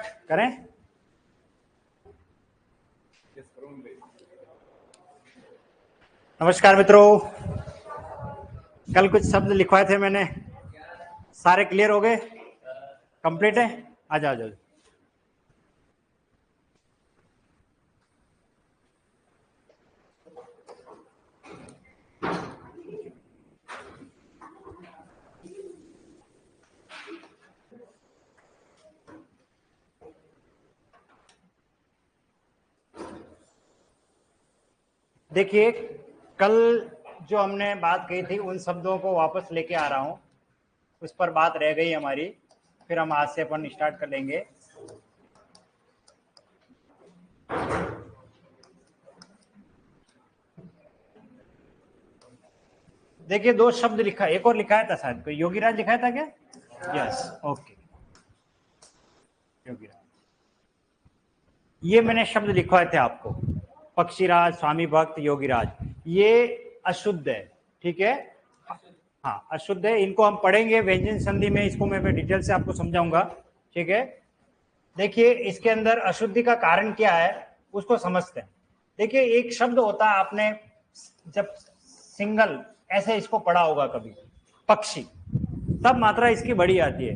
Start करें। नमस्कार मित्रों, कल कुछ शब्द लिखवाए थे मैंने, सारे क्लियर हो गए? कंप्लीट है? आ जाओ जल्दी। देखिए, कल जो हमने बात कही थी उन शब्दों को वापस लेके आ रहा हूं, उस पर बात रह गई हमारी, फिर हम आज से अपन स्टार्ट कर लेंगे। देखिए, दो शब्द लिखा, एक और लिखाया था शायद, कोई योगीराज लिखाया था क्या? Yes, okay, Yogiraj. ये मैंने शब्द लिखवाए थे आपको, पक्षीराज, स्वामी भक्त, योगीराज। ये अशुद्ध है, ठीक है? हाँ, अशुद्ध है। इनको हम पढ़ेंगे व्यंजन संधि में, इसको मैं डिटेल से आपको समझाऊंगा, ठीक है? देखिए, इसके अंदर अशुद्धि का कारण क्या है उसको समझते हैं। देखिए, एक शब्द होता है, आपने जब सिंगल ऐसे इसको पढ़ा होगा कभी, पक्षी, तब मात्रा इसकी बड़ी आती है।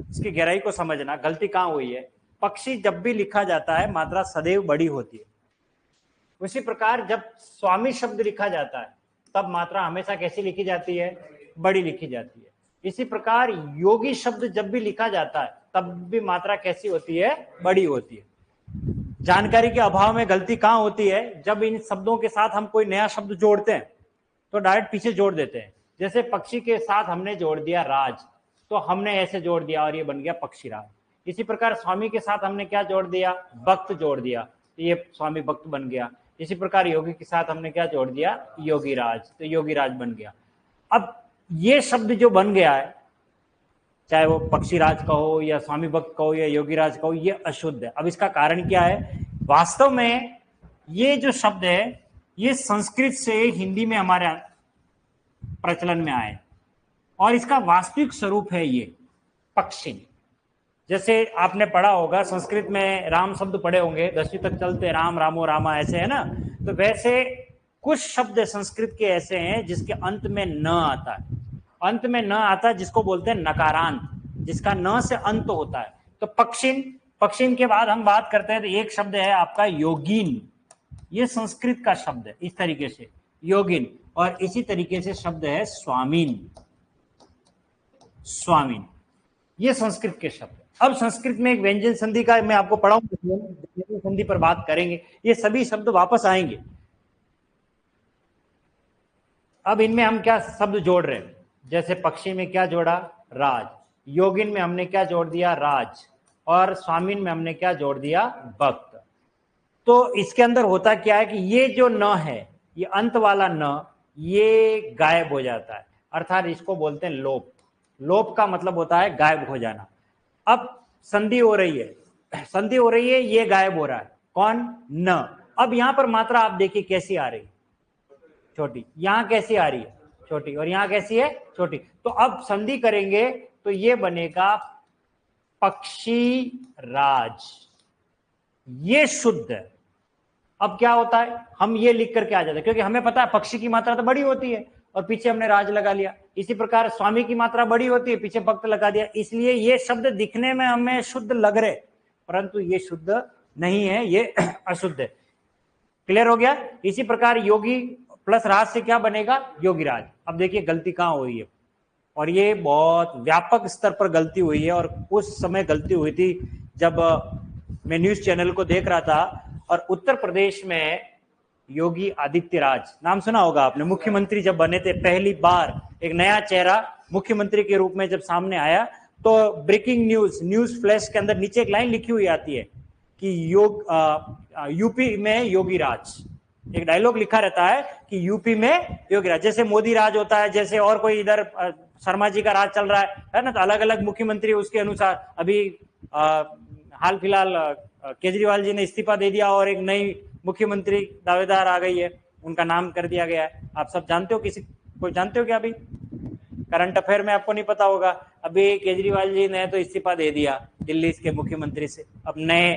इसकी गहराई को समझना, गलती कहाँ हुई है। पक्षी जब भी लिखा जाता है मात्रा सदैव बड़ी होती है। उसी प्रकार जब स्वामी शब्द लिखा जाता है तब मात्रा हमेशा कैसी लिखी जाती है? बड़ी लिखी जाती है। इसी प्रकार योगी शब्द जब भी लिखा जाता है तब भी मात्रा कैसी होती है? बड़ी होती है। जानकारी के अभाव में गलती कहां होती है? जब इन शब्दों के साथ हम कोई नया शब्द जोड़ते हैं तो डायरेक्ट पीछे जोड़ देते हैं। जैसे पक्षी के साथ हमने जोड़ दिया राज, तो हमने ऐसे जोड़ दिया और ये बन गया पक्षीराज। इसी प्रकार स्वामी के साथ हमने क्या जोड़ दिया? भक्त जोड़ दिया, तो ये स्वामी भक्त बन गया। इसी प्रकार योगी के साथ हमने क्या जोड़ दिया? योगीराज, तो योगीराज बन गया। अब ये शब्द जो बन गया है, चाहे वो पक्षीराज कहो या स्वामी भक्त कहो या योगीराज कहो, ये अशुद्ध है। अब इसका कारण क्या है? वास्तव में ये जो शब्द है ये संस्कृत से हिंदी में हमारे प्रचलन में आए और इसका वास्तविक स्वरूप है ये पक्षी। जैसे आपने पढ़ा होगा संस्कृत में, राम शब्द पढ़े होंगे, 10वीं तक चलते, राम रामो रामा, ऐसे है ना? तो वैसे कुछ शब्द संस्कृत के ऐसे हैं जिसके अंत में न आता है, अंत में न आता है, जिसको बोलते हैं नकारांत, जिसका न से अंत होता है। तो पक्षिन, पक्षिन के बाद हम बात करते हैं तो एक शब्द है आपका योगीन, ये संस्कृत का शब्द है, इस तरीके से योगिन। और इसी तरीके से शब्द है स्वामीन, स्वामीन, ये संस्कृत के शब्द। अब संस्कृत में एक व्यंजन संधि का मैं आपको पढ़ाऊंगा, व्यंजन संधि पर बात करेंगे, ये सभी शब्द वापस आएंगे। अब इनमें हम क्या शब्द जोड़ रहे हैं? जैसे पक्षी में क्या जोड़ा? राज। योगिन में हमने क्या जोड़ दिया? राज। और स्वामीन में हमने क्या जोड़ दिया? भक्त। तो इसके अंदर होता क्या है कि ये जो न है, ये अंत वाला न, ये गायब हो जाता है, अर्थात इसको बोलते हैं लोप। लोप का मतलब होता है गायब हो जाना। अब संधि हो रही है, संधि हो रही है, ये गायब हो रहा है, कौन? न। अब यहां पर मात्रा आप देखिए कैसी आ रही है? छोटी। यहां कैसी आ रही है? छोटी। और यहां कैसी है? छोटी। तो अब संधि करेंगे तो ये बनेगा पक्षी राज, ये शुद्ध है। अब क्या होता है, हम ये लिख करके आ जाते हैं क्योंकि हमें पता है पक्षी की मात्रा तो बड़ी होती है और पीछे हमने राज लगा लिया। इसी प्रकार स्वामी की मात्रा बड़ी होती है, पीछे भक्त लगा दिया, इसलिए ये शब्द दिखने में हमें शुद्ध लग रहे, परंतु ये शुद्ध नहीं है, ये अशुद्ध है। क्लियर हो गया? इसी प्रकार योगी प्लस राज से क्या बनेगा? योगीराज। अब देखिए गलती कहां हुई है, और ये बहुत व्यापक स्तर पर गलती हुई है। और उस समय गलती हुई थी जब मैं न्यूज चैनल को देख रहा था और उत्तर प्रदेश में योगी आदित्यराज, नाम सुना होगा आपने, मुख्यमंत्री जब बने थे पहली बार, एक नया चेहरा मुख्यमंत्री के रूप में जब सामने आया, तो ब्रेकिंग न्यूज, न्यूज फ्लैश के अंदर नीचे एक लाइन लिखी हुई आती है कि यूपी में योगीराज, एक डायलॉग लिखा रहता है कि यूपी में योगीराज। जैसे मोदी राज होता है, जैसे और कोई इधर शर्मा जी का राज चल रहा है ना, तो अलग अलग मुख्यमंत्री उसके अनुसार। अभी हाल फिलहाल केजरीवाल जी ने इस्तीफा दे दिया और एक नई मुख्यमंत्री दावेदार आ गई है, उनका नाम कर दिया गया है। आप सब जानते हो, किसी कोई जानते हो क्या? अभी करंट अफेयर में आपको नहीं पता होगा, अभी केजरीवाल जी ने तो इस्तीफा दे दिया, दिल्ली के मुख्यमंत्री से। अब नए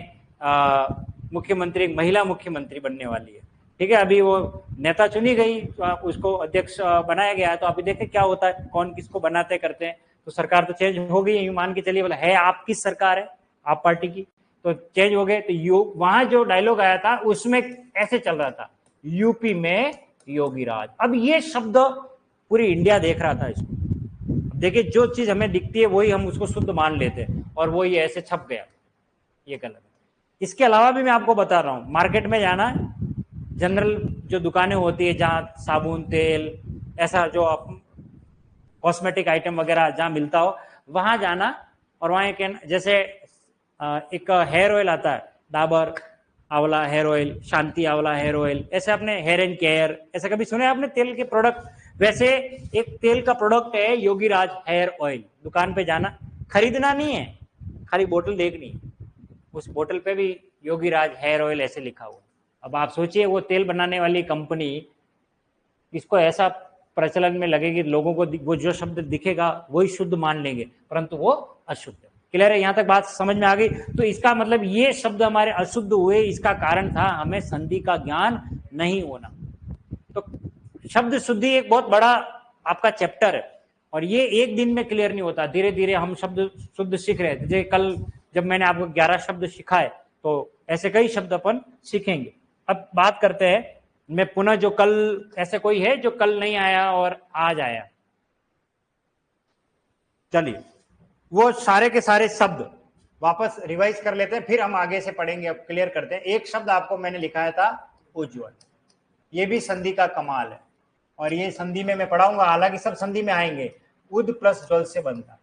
मुख्यमंत्री, महिला मुख्यमंत्री बनने वाली है, ठीक है। अभी वो नेता चुनी गई, उसको अध्यक्ष बनाया गया है, तो अभी देखें क्या होता है, कौन किसको बनाते करते हैं। तो सरकार तो चेंज हो गई, यूं मान के चलिए, बोला है आपकी सरकार है, आप पार्टी की, तो चेंज हो गए। तो वहां जो डायलॉग आया था उसमें ऐसे चल रहा था, यूपी में योगी राज। अब ये शब्द पूरी इंडिया देख रहा था इसको। देखिए, जो चीज हमें दिखती है वही हम उसको शुद्ध मान लेते हैं, और वो ये ऐसे छप गया, ये गलत है। इसके अलावा भी मैं आपको बता रहा हूं, मार्केट में जाना, जनरल जो दुकानें होती है जहां साबुन, तेल, ऐसा जो कॉस्मेटिक आइटम वगैरह जहां मिलता हो, वहां जाना, और वहां एक जैसे एक हेयर ऑयल आता है, डाबर आंवला हेयर ऑयल, शांति आंवला हेयर ऑयल, ऐसे आपने हेयर एंड केयर, ऐसा कभी सुने आपने तेल के प्रोडक्ट? वैसे एक तेल का प्रोडक्ट है योगीराज हेयर ऑयल। दुकान पे जाना, खरीदना नहीं है, खाली बोतल देखनी है, उस बोतल पे भी योगीराज हेयर ऑयल ऐसे लिखा हुआ। अब आप सोचिए, वो तेल बनाने वाली कंपनी इसको ऐसा प्रचलन में लगेगी, लोगों को वो जो शब्द दिखेगा वही शुद्ध मान लेंगे, परंतु वो अशुद्ध है। क्लियर है? यहां तक बात समझ में आ गई? तो इसका मतलब ये शब्द हमारे अशुद्ध हुए, इसका कारण था हमें संधि का ज्ञान नहीं होना। तो शब्द शुद्धि एक बहुत बड़ा आपका चैप्टर है, और ये एक दिन में क्लियर नहीं होता, धीरे धीरे हम शब्द शुद्ध सीख रहे थे। कल जब मैंने आपको 11 शब्द सिखाए, तो ऐसे कई शब्द अपन सीखेंगे। अब बात करते हैं, मैं पुनः जो कल, ऐसे कोई है जो कल नहीं आया और आज आया? चलिए, वो सारे के सारे शब्द वापस रिवाइज कर लेते हैं, फिर हम आगे से पढ़ेंगे। अब क्लियर करते हैं। एक शब्द आपको मैंने लिखाया था, उज्ज्वल। ये भी संधि का कमाल है, और ये संधि में मैं पढ़ाऊंगा, हालांकि सब संधि में आएंगे। उद प्लस ज्वल से बनता है,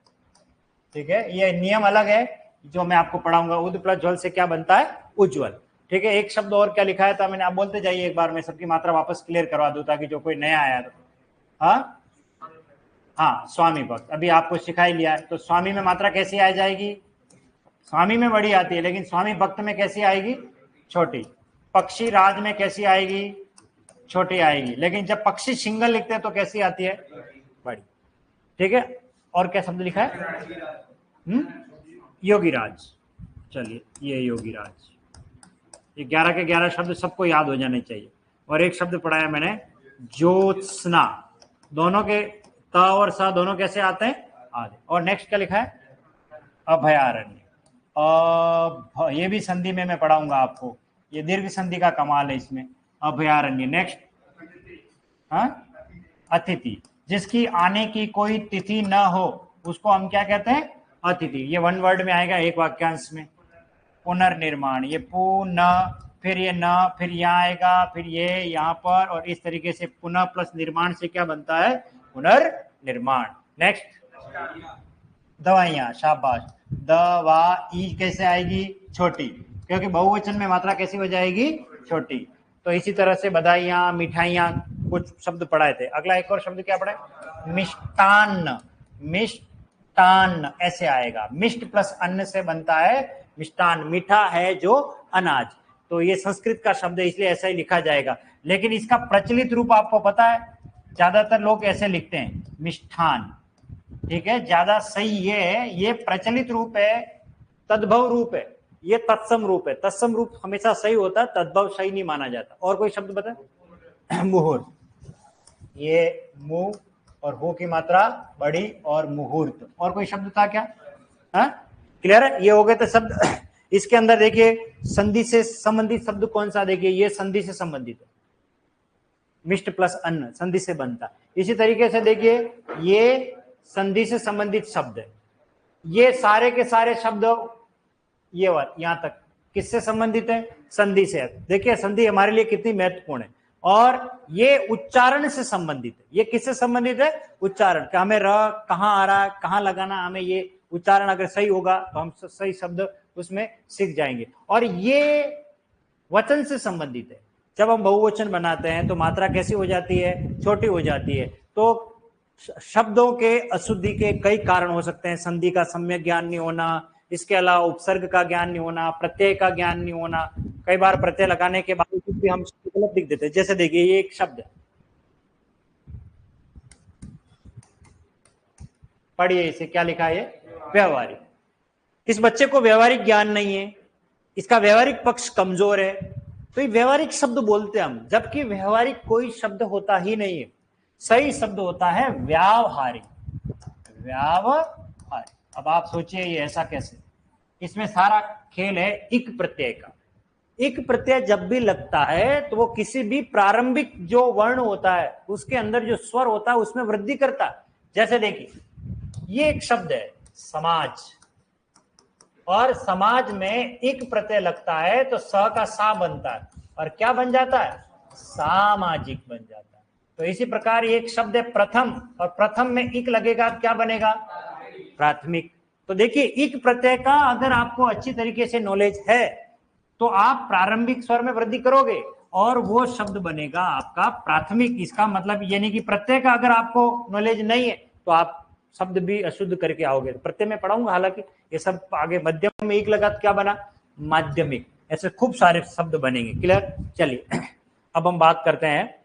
ठीक है। ये नियम अलग है जो मैं आपको पढ़ाऊंगा। उद प्लस ज्वल से क्या बनता है? उज्ज्वल, ठीक है। एक शब्द और क्या लिखाया था मैंने, आप बोलते जाइए एक बार, मैं सबकी मात्रा वापस क्लियर करवा दूं ताकि जो कोई नया आया तो। हाँ, स्वामी भक्त अभी आपको सिखा ही लिया है। तो स्वामी में मात्रा कैसी आ जाएगी? स्वामी में बड़ी आती है, लेकिन स्वामी भक्त में कैसी आएगी? छोटी। पक्षी राज में कैसी आएगी? छोटी आएगी। लेकिन जब पक्षी सिंगल लिखते हैं तो कैसी आती है? बड़ी, ठीक है। और क्या शब्द लिखा है? योगीराज। चलिए, ये योगीराज, ये 11 के 11 शब्द सबको याद हो जाने चाहिए। और एक शब्द पढ़ाया मैंने, ज्योत्सना। दोनों के त और स दोनों कैसे आते हैं? आधे। और नेक्स्ट क्या लिखा है? अभयारण्य। ये भी संधि में मैं पढ़ाऊंगा आपको, ये दीर्घ संधि का कमाल है इसमें। अभयारण्य। नेक्स्ट, अतिथि। जिसकी आने की कोई तिथि न हो उसको हम क्या कहते हैं? अतिथि। ये वन वर्ड में आएगा, एक वाक्यांश में। पुनर्निर्माण, ये पुनः, फिर ये न, फिर यहाँ आएगा, फिर ये यहाँ पर, और इस तरीके से पुनः प्लस निर्माण से क्या बनता है? पुनर्निर्माण। नेक्स्ट, दवाइयां। शाबाश। दवाई कैसे आएगी? छोटी, क्योंकि बहुवचन में मात्रा कैसी हो जाएगी? छोटी। तो इसी तरह से बधाइयां, मिठाइयां, कुछ शब्द पढ़ाए थे। अगला एक और शब्द क्या पढ़े? मिष्टान्न। मिष्टान्न ऐसे आएगा, मिष्ट प्लस अन्न से बनता है मिष्टान्न। मीठा है जो अनाज, तो ये संस्कृत का शब्द है इसलिए ऐसा ही लिखा जाएगा। लेकिन इसका प्रचलित रूप आपको पता है, ज्यादातर लोग ऐसे लिखते हैं, मिष्ठान, ठीक है। ज्यादा सही ये है, ये प्रचलित रूप है, तद्भव रूप है, ये तत्सम रूप है। तत्सम रूप हमेशा सही होता है, तद्भव सही नहीं माना जाता। और कोई शब्द बता? मुहूर्त। ये मुंह और हो की मात्रा बड़ी, और मुहूर्त। और कोई शब्द था क्या? क्लियर है? ये हो गए थे शब्द। इसके अंदर देखिए, संधि से संबंधित शब्द कौन सा? देखिए, ये संधि से संबंधित है, मिष्ट प्लस अन्न संधि से बनता। इसी तरीके से देखिए, ये संधि से संबंधित शब्द है। ये सारे के सारे शब्द, ये यहां तक किससे संबंधित है? संधि से। देखिए, संधि हमारे लिए कितनी महत्वपूर्ण है। और ये उच्चारण से संबंधित है। ये किससे संबंधित है? उच्चारण। कि हमें र कहाँ आ रहा है, कहाँ लगाना, हमें ये उच्चारण अगर सही होगा तो हम सही शब्द उसमें सीख जाएंगे। और ये वचन से संबंधित है। जब हम बहुवचन बनाते हैं तो मात्रा कैसी हो जाती है? छोटी हो जाती है। तो शब्दों के अशुद्धि के कई कारण हो सकते हैं। संधि का सम्यक ज्ञान नहीं होना, इसके अलावा उपसर्ग का ज्ञान नहीं होना, प्रत्यय का ज्ञान नहीं होना। कई बार प्रत्यय लगाने के बावजूद भी हम गलत लिख देते हैं। जैसे देखिए, ये एक शब्द है, पढ़िए इसे, क्या लिखा है? व्यवहारिक। इस बच्चे को व्यवहारिक ज्ञान नहीं है, इसका व्यवहारिक पक्ष कमजोर है, तो ये व्यवहारिक शब्द बोलते हैं हम, जबकि व्यवहारिक कोई शब्द होता ही नहीं है। सही शब्द होता है व्यावहारिक। व्यावहारिक। अब आप सोचिए ये ऐसा कैसे, इसमें सारा खेल है इक प्रत्यय का। इक प्रत्यय जब भी लगता है तो वो किसी भी प्रारंभिक जो वर्ण होता है उसके अंदर जो स्वर होता है उसमें वृद्धि करता है। जैसे देखिए ये एक शब्द है समाज, और समाज में इक प्रत्यय लगता है तो स का सा बनता है और क्या बन जाता है, सामाजिक बन जाता है। तो इसी प्रकार एक शब्द है प्रथम, और प्रथम में इक लगेगा क्या बनेगा, प्राथमिक। तो देखिए इक प्रत्यय का अगर आपको अच्छी तरीके से नॉलेज है तो आप प्रारंभिक स्वर में वृद्धि करोगे और वो शब्द बनेगा आपका प्राथमिक। इसका मतलब ये नहीं कि प्रत्यय का अगर आपको नॉलेज नहीं है तो आप शब्द भी अशुद्ध करके आओगे। प्रत्यय में पढ़ाऊंगा, हालांकि ये सब आगे। मध्यम में एक लगा तो क्या बना, माध्यमिक। ऐसे खूब सारे शब्द बनेंगे। क्लियर। चलिए अब हम बात करते हैं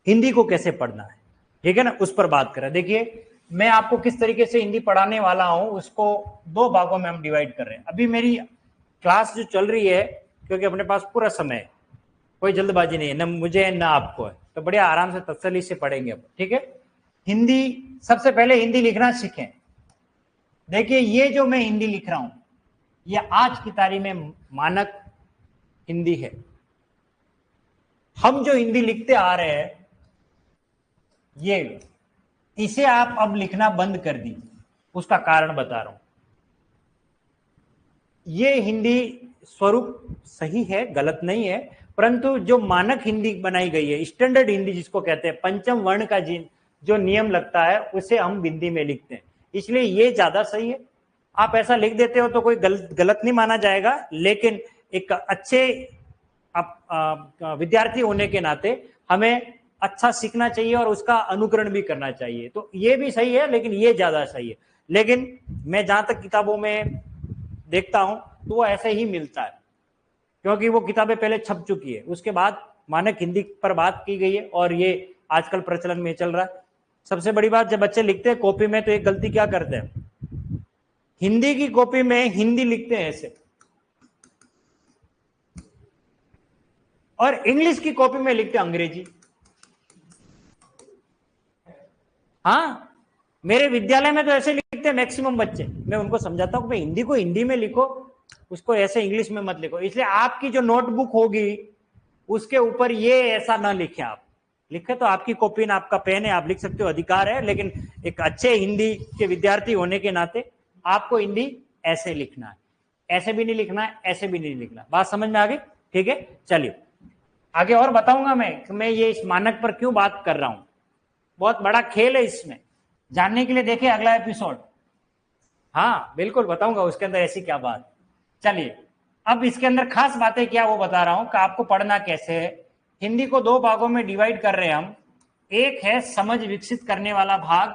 हिंदी को कैसे पढ़ना है, ठीक है ना, उस पर बात करें। देखिए मैं आपको किस तरीके से हिंदी पढ़ाने वाला हूं उसको दो भागों में हम डिवाइड कर रहे हैं। अभी मेरी क्लास जो चल रही है, क्योंकि अपने पास पूरा समय है, कोई जल्दबाजी नहीं है, ना मुझे है ना आपको है, तो बढ़िया आराम से तसल्ली से पढ़ेंगे अब, ठीक है। हिंदी, सबसे पहले हिंदी लिखना सीखें। देखिए ये जो मैं हिंदी लिख रहा हूं ये आज की तारीख में मानक हिंदी है। हम जो हिंदी लिखते आ रहे हैं ये, इसे आप अब लिखना बंद कर दीजिए। उसका कारण बता रहा हूं। ये हिंदी स्वरूप सही है, गलत नहीं है, परंतु जो मानक हिंदी बनाई गई है, स्टैंडर्ड हिंदी जिसको कहते हैं, पंचम वर्ण का जो नियम लगता है उसे हम हिंदी में लिखते हैं, इसलिए ये ज्यादा सही है। आप ऐसा लिख देते हो तो कोई गलत नहीं माना जाएगा, लेकिन एक अच्छे विद्यार्थी होने के नाते हमें अच्छा सीखना चाहिए और उसका अनुकरण भी करना चाहिए। तो ये भी सही है लेकिन ये ज्यादा सही है। लेकिन मैं जहां तक किताबों में देखता हूं तो वो ऐसे ही मिलता है, क्योंकि वो किताबें पहले छप चुकी है, उसके बाद मानक हिंदी पर बात की गई है और ये आजकल प्रचलन में चल रहा है। सबसे बड़ी बात, जब बच्चे लिखते हैं कॉपी में तो एक गलती क्या करते हैं, हिंदी की कॉपी में हिंदी लिखते हैं ऐसे, और इंग्लिश की कॉपी में लिखते हैं अंग्रेजी। हाँ, मेरे विद्यालय में तो ऐसे लिखते हैं मैक्सिमम बच्चे। मैं उनको समझाता हूं कि हिंदी को हिंदी में लिखो, उसको ऐसे इंग्लिश में मत लिखो। इसलिए आपकी जो नोटबुक होगी उसके ऊपर ये ऐसा ना लिखे। आप लिखे तो आपकी कॉपी ना, आपका पेन है, आप लिख सकते हो, अधिकार है, लेकिन एक अच्छे हिंदी के विद्यार्थी होने के नाते आपको हिंदी ऐसे लिखना है, ऐसे भी नहीं लिखना है, ऐसे भी नहीं लिखना। बात समझ में आ गई, ठीक है। चलिए आगे और बताऊंगा मैं ये इस मानक पर क्यों बात कर रहा हूं। बहुत बड़ा खेल है इसमें, जानने के लिए देखिए अगला एपिसोड। हाँ बिल्कुल बताऊंगा उसके अंदर ऐसी क्या बात। चलिए अब इसके अंदर खास बातें क्या वो बता रहा हूं कि आपको पढ़ना कैसे है। हिंदी को दो भागों में डिवाइड कर रहे हैं हम। एक है समझ विकसित करने वाला भाग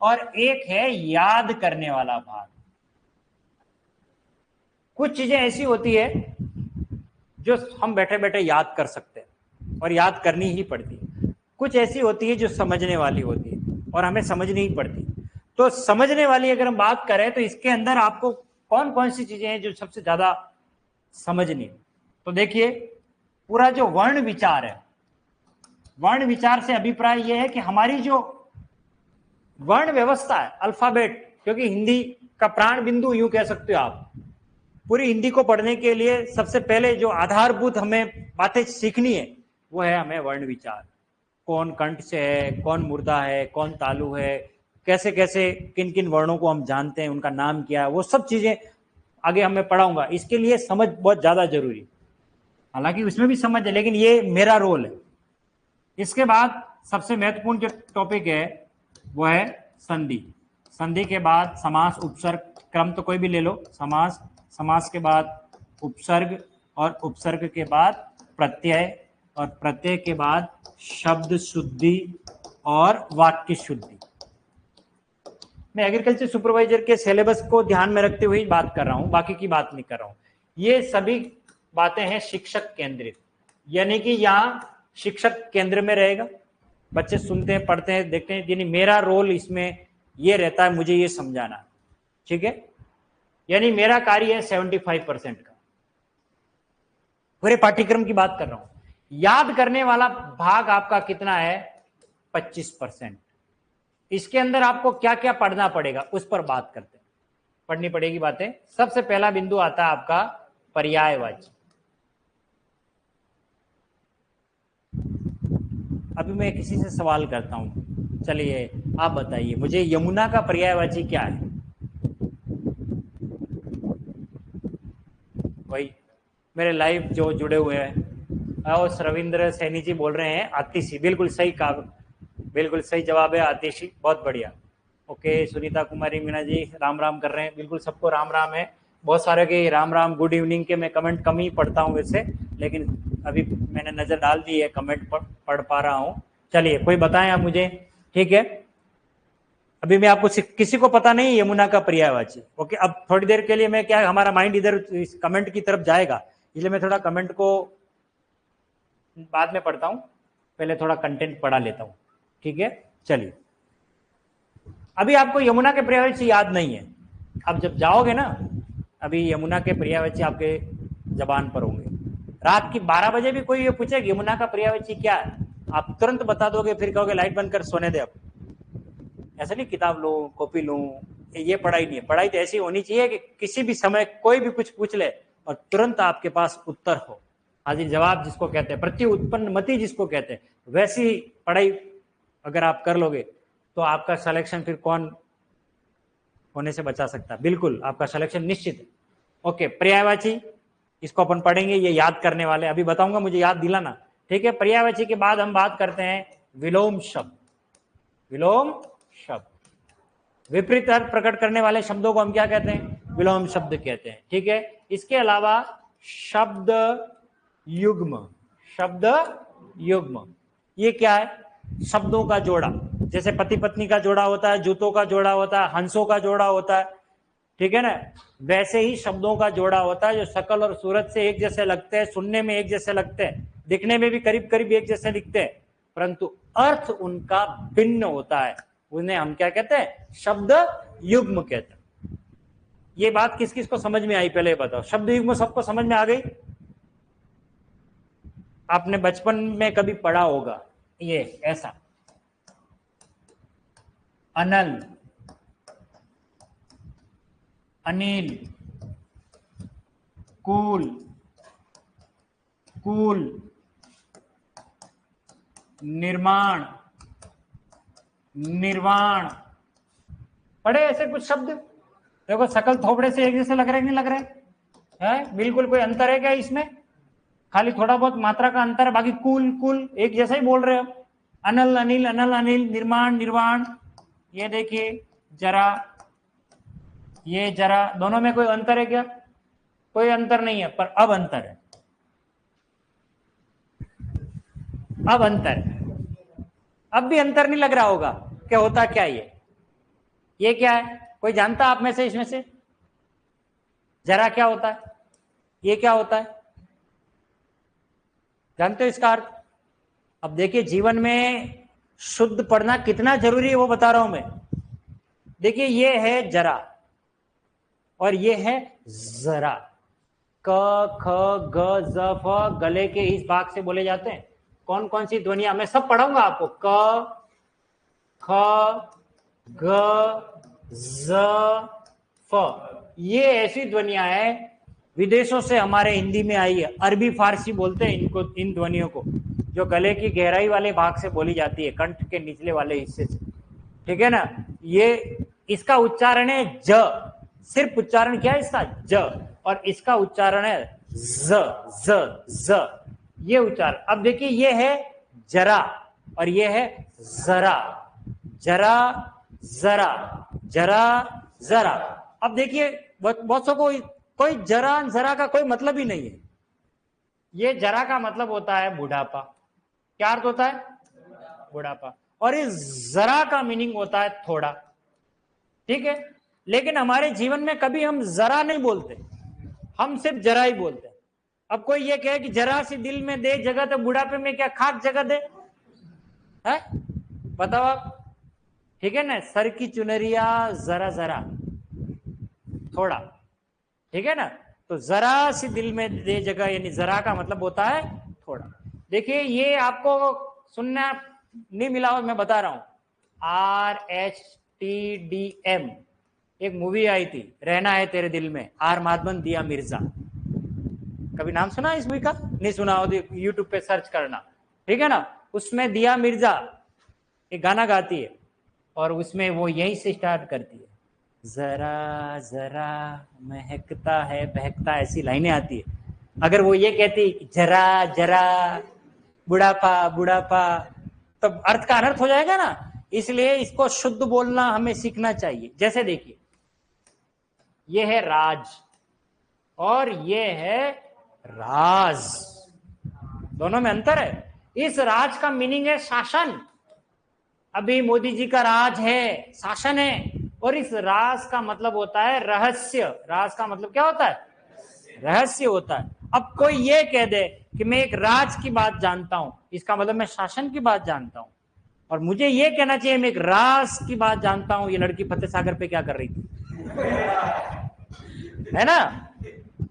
और एक है याद करने वाला भाग। कुछ चीजें ऐसी होती है जो हम बैठे बैठे याद कर सकते हैं और याद करनी ही पड़ती है। कुछ ऐसी होती है जो समझने वाली होती है और हमें समझनी ही पड़ती है। तो समझने वाली अगर हम बात करें तो इसके अंदर आपको कौन कौन सी चीजें हैं जो सबसे ज्यादा समझनी। तो देखिए पूरा जो वर्ण विचार है, वर्ण विचार से अभिप्राय यह है कि हमारी जो वर्ण व्यवस्था है, अल्फाबेट, क्योंकि हिंदी का प्राण बिंदु यूं कह सकते हो आप। पूरी हिंदी को पढ़ने के लिए सबसे पहले जो आधारभूत हमें बातें सीखनी है वो है हमें वर्ण विचार। कौन कंठ से है, कौन मुर्दा है, कौन तालु है, कैसे कैसे किन किन वर्णों को हम जानते हैं, उनका नाम क्या है, वो सब चीजें आगे हमें पढ़ाऊंगा। इसके लिए समझ बहुत ज्यादा जरूरी है, हालांकि उसमें भी समझ है लेकिन ये मेरा रोल है। इसके बाद सबसे महत्वपूर्ण जो टॉपिक है वो है संधि। संधि के बाद समास, उपसर्ग, क्रम तो कोई भी ले लो, समास, समास के बाद उपसर्ग और उपसर्ग के बाद प्रत्यय और प्रत्यय के बाद शब्द शुद्धि और वाक्य शुद्धि। मैं एग्रीकल्चर सुपरवाइजर के सिलेबस को ध्यान में रखते हुए बात कर रहा हूं, बाकी की बात नहीं कर रहा हूं। ये सभी बातें हैं शिक्षक केंद्रित, यानी कि यहां शिक्षक केंद्र में रहेगा। बच्चे सुनते हैं, पढ़ते हैं, देखते हैं, यानी मेरा रोल इसमें ये रहता है, मुझे ये समझाना, ठीक है। यानी मेरा कार्य है 75% का। पूरे पाठ्यक्रम की बात कर रहा हूं। याद करने वाला भाग आपका कितना है? 25%। इसके अंदर आपको क्या क्या पढ़ना पड़ेगा उस पर बात करते हैं, पढ़नी पड़ेगी बातें। सबसे पहला बिंदु आता है आपका पर्यायवाची। अभी मैं किसी से सवाल करता हूं, चलिए आप बताइए मुझे, यमुना का पर्यायवाची क्या है? वही मेरे लाइव जो जुड़े हुए हैं, और रविंद्र सैनी जी बोल रहे हैं आतिशी, बिल्कुल सही कहा, बिल्कुल सही जवाब है आतिशी, बहुत बढ़िया। ओके, सुनीता कुमारी मीना जी राम राम कर रहे हैं, बिल्कुल सबको राम राम है। बहुत सारे के राम राम गुड इवनिंग के मैं कमेंट कम ही पढ़ता हूँ वैसे, लेकिन अभी मैंने नजर डाल दी है, कमेंट पढ़ पा रहा हूँ। चलिए कोई बताएं आप मुझे, ठीक है। अभी मैं आपको, किसी को पता नहीं यमुना का पर्यायवाची? ओके, अब थोड़ी देर के लिए मैं क्या, हमारा माइंड इधर इस कमेंट की तरफ जाएगा, इसलिए मैं थोड़ा कमेंट को बाद में पढ़ता हूं, पहले थोड़ा कंटेंट पढ़ा लेता हूं, ठीक है। चलिए, अभी आपको यमुना के पर्यायवाची याद नहीं है, अब जब जाओगे ना, अभी यमुना के पर्यायवाची आपके जबान पर होंगे। रात की 12 बजे भी कोई ये पूछे यमुना का पर्यायवाची क्या है, आप तुरंत बता दोगे, फिर कहोगे लाइट बंद कर सोने दे अब। ऐसा नहीं किताब लो कॉपी लो, ये पढ़ाई नहीं है। पढ़ाई तो ऐसी होनी चाहिए कि किसी भी समय कोई भी कुछ पूछ ले और तुरंत आपके पास उत्तर हो, हाजिर जवाब जिसको कहते हैं, प्रति उत्पन्न मति जिसको कहते हैं, वैसी पढ़ाई अगर आप कर लोगे तो आपका सिलेक्शन फिर कौन होने से बचा सकता है? बिल्कुल आपका सिलेक्शन निश्चित है। ओके, पर्यायवाची इसको अपन पढ़ेंगे, ये याद करने वाले, अभी बताऊंगा, मुझे याद दिलाना, ठीक है। पर्यायवाची के बाद हम बात करते हैं विलोम शब्द। विलोम शब्द, विपरीत अर्थ प्रकट करने वाले शब्दों को हम क्या कहते हैं? विलोम शब्द कहते हैं, ठीक है। इसके अलावा शब्द युग्म, शब्द युग्म ये क्या है? शब्दों का जोड़ा, जैसे पति पत्नी का जोड़ा होता है, जूतों का जोड़ा होता है, हंसों का जोड़ा होता है, ठीक है ना, वैसे ही शब्दों का जोड़ा होता है जो शकल और सूरत से एक जैसे लगते हैं, सुनने में एक जैसे लगते हैं, दिखने में भी करीब करीब एक जैसे दिखते हैं, परंतु अर्थ उनका भिन्न होता है, उन्हें हम क्या कहते हैं? शब्द युग्म कहते हैं। ये बात किस किस को समझ में आई पहले बताओ? शब्द युग्म सबको समझ में आ गई? आपने बचपन में कभी पढ़ा होगा ये ऐसा, अनल, अनिल, कूल, कूल, निर्माण, निर्वाण, पढ़े ऐसे कुछ शब्द? देखो शकल थोपड़े से एक जैसे लग रहे नहीं लग रहे हैं? बिल्कुल कोई अंतर है क्या इसमें? खाली थोड़ा बहुत मात्रा का अंतर है, बाकी कूल कूल एक जैसा ही बोल रहे हो। अनल अनिल, अनल अनिल, निर्माण निर्वाण, ये देखिए जरा, ये जरा, दोनों में कोई अंतर है क्या? कोई अंतर नहीं है, पर अब अंतर है, अब अंतर है। अब भी अंतर नहीं लग रहा होगा, क्या होता क्या ये क्या है? कोई जानता आप में से, इसमें से? जरा क्या होता है? ये क्या होता है? जानते हो इसका अर्थ? अब देखिए, जीवन में शुद्ध पढ़ना कितना जरूरी है वो बता रहा हूं मैं। देखिए, ये है जरा और ये है जरा। क ख ग ज फ गले के इस भाग से बोले जाते हैं। कौन कौन सी ध्वनियां, मैं सब पढ़ाऊंगा आपको। क ख ग ज फ, ये ऐसी ध्वनियां हैं विदेशों से हमारे हिंदी में आई है। अरबी फारसी बोलते हैं इनको, इन ध्वनियों को, जो गले की गहराई वाले भाग से बोली जाती है, कंठ के निचले वाले हिस्से से, ठीक है ना। ये इसका उच्चारण है ज, सिर्फ उच्चारण क्या है इसका? ज, और इसका उच्चारण है ज, ज ज, ये उच्चारण। अब देखिए, ये है जरा और ये है जरा, जरा जरा, जरा जरा। अब देखिए, बहुत सौ को कोई जरा जरा का कोई मतलब ही नहीं है। ये जरा का मतलब होता है बुढ़ापा। क्या अर्थ होता है? बुढ़ापा। और इस जरा का मीनिंग होता है थोड़ा, ठीक है। लेकिन हमारे जीवन में कभी हम जरा नहीं बोलते, हम सिर्फ जरा ही बोलते हैं। अब कोई ये कहे कि जरा सी दिल में दे जगह, तो बुढ़ापे में क्या खाक जगह दे है? बताओ आप, ठीक है ना। सर की चुनरिया जरा जरा, थोड़ा, ठीक है ना। तो जरा सी दिल में दे जगह, यानी जरा का मतलब होता है थोड़ा। देखिए ये आपको सुनना नहीं मिला और मैं बता रहा हूं, RHTDM एक मूवी आई थी, रहना है तेरे दिल में, आर माधवन दिया मिर्जा। कभी नाम सुना इस मूवी का? नहीं सुना हो तो यूट्यूब पे सर्च करना, ठीक है ना। उसमें दिया मिर्जा एक गाना गाती है और उसमें वो यहीं से स्टार्ट करती है, जरा जरा महकता है बहकता, ऐसी लाइनें आती है। अगर वो ये कहती जरा जरा बुढ़ापा बुढ़ापा, तब अर्थ का अनर्थ हो जाएगा ना। इसलिए इसको शुद्ध बोलना हमें सीखना चाहिए। जैसे देखिए, ये है राज और ये है राज, दोनों में अंतर है। इस राज का मीनिंग है शासन। अभी मोदी जी का राज है, शासन है। और इस राज का मतलब होता है रहस्य। राज का मतलब क्या होता है? रहस्य होता है। अब कोई ये कह दे कि मैं एक राज की बात जानता हूं, इसका मतलब मैं शासन की बात जानता हूं। और मुझे ये कहना चाहिए मैं एक राज की बात जानता हूं, ये लड़की फतेह सागर पे क्या कर रही थी, है ना।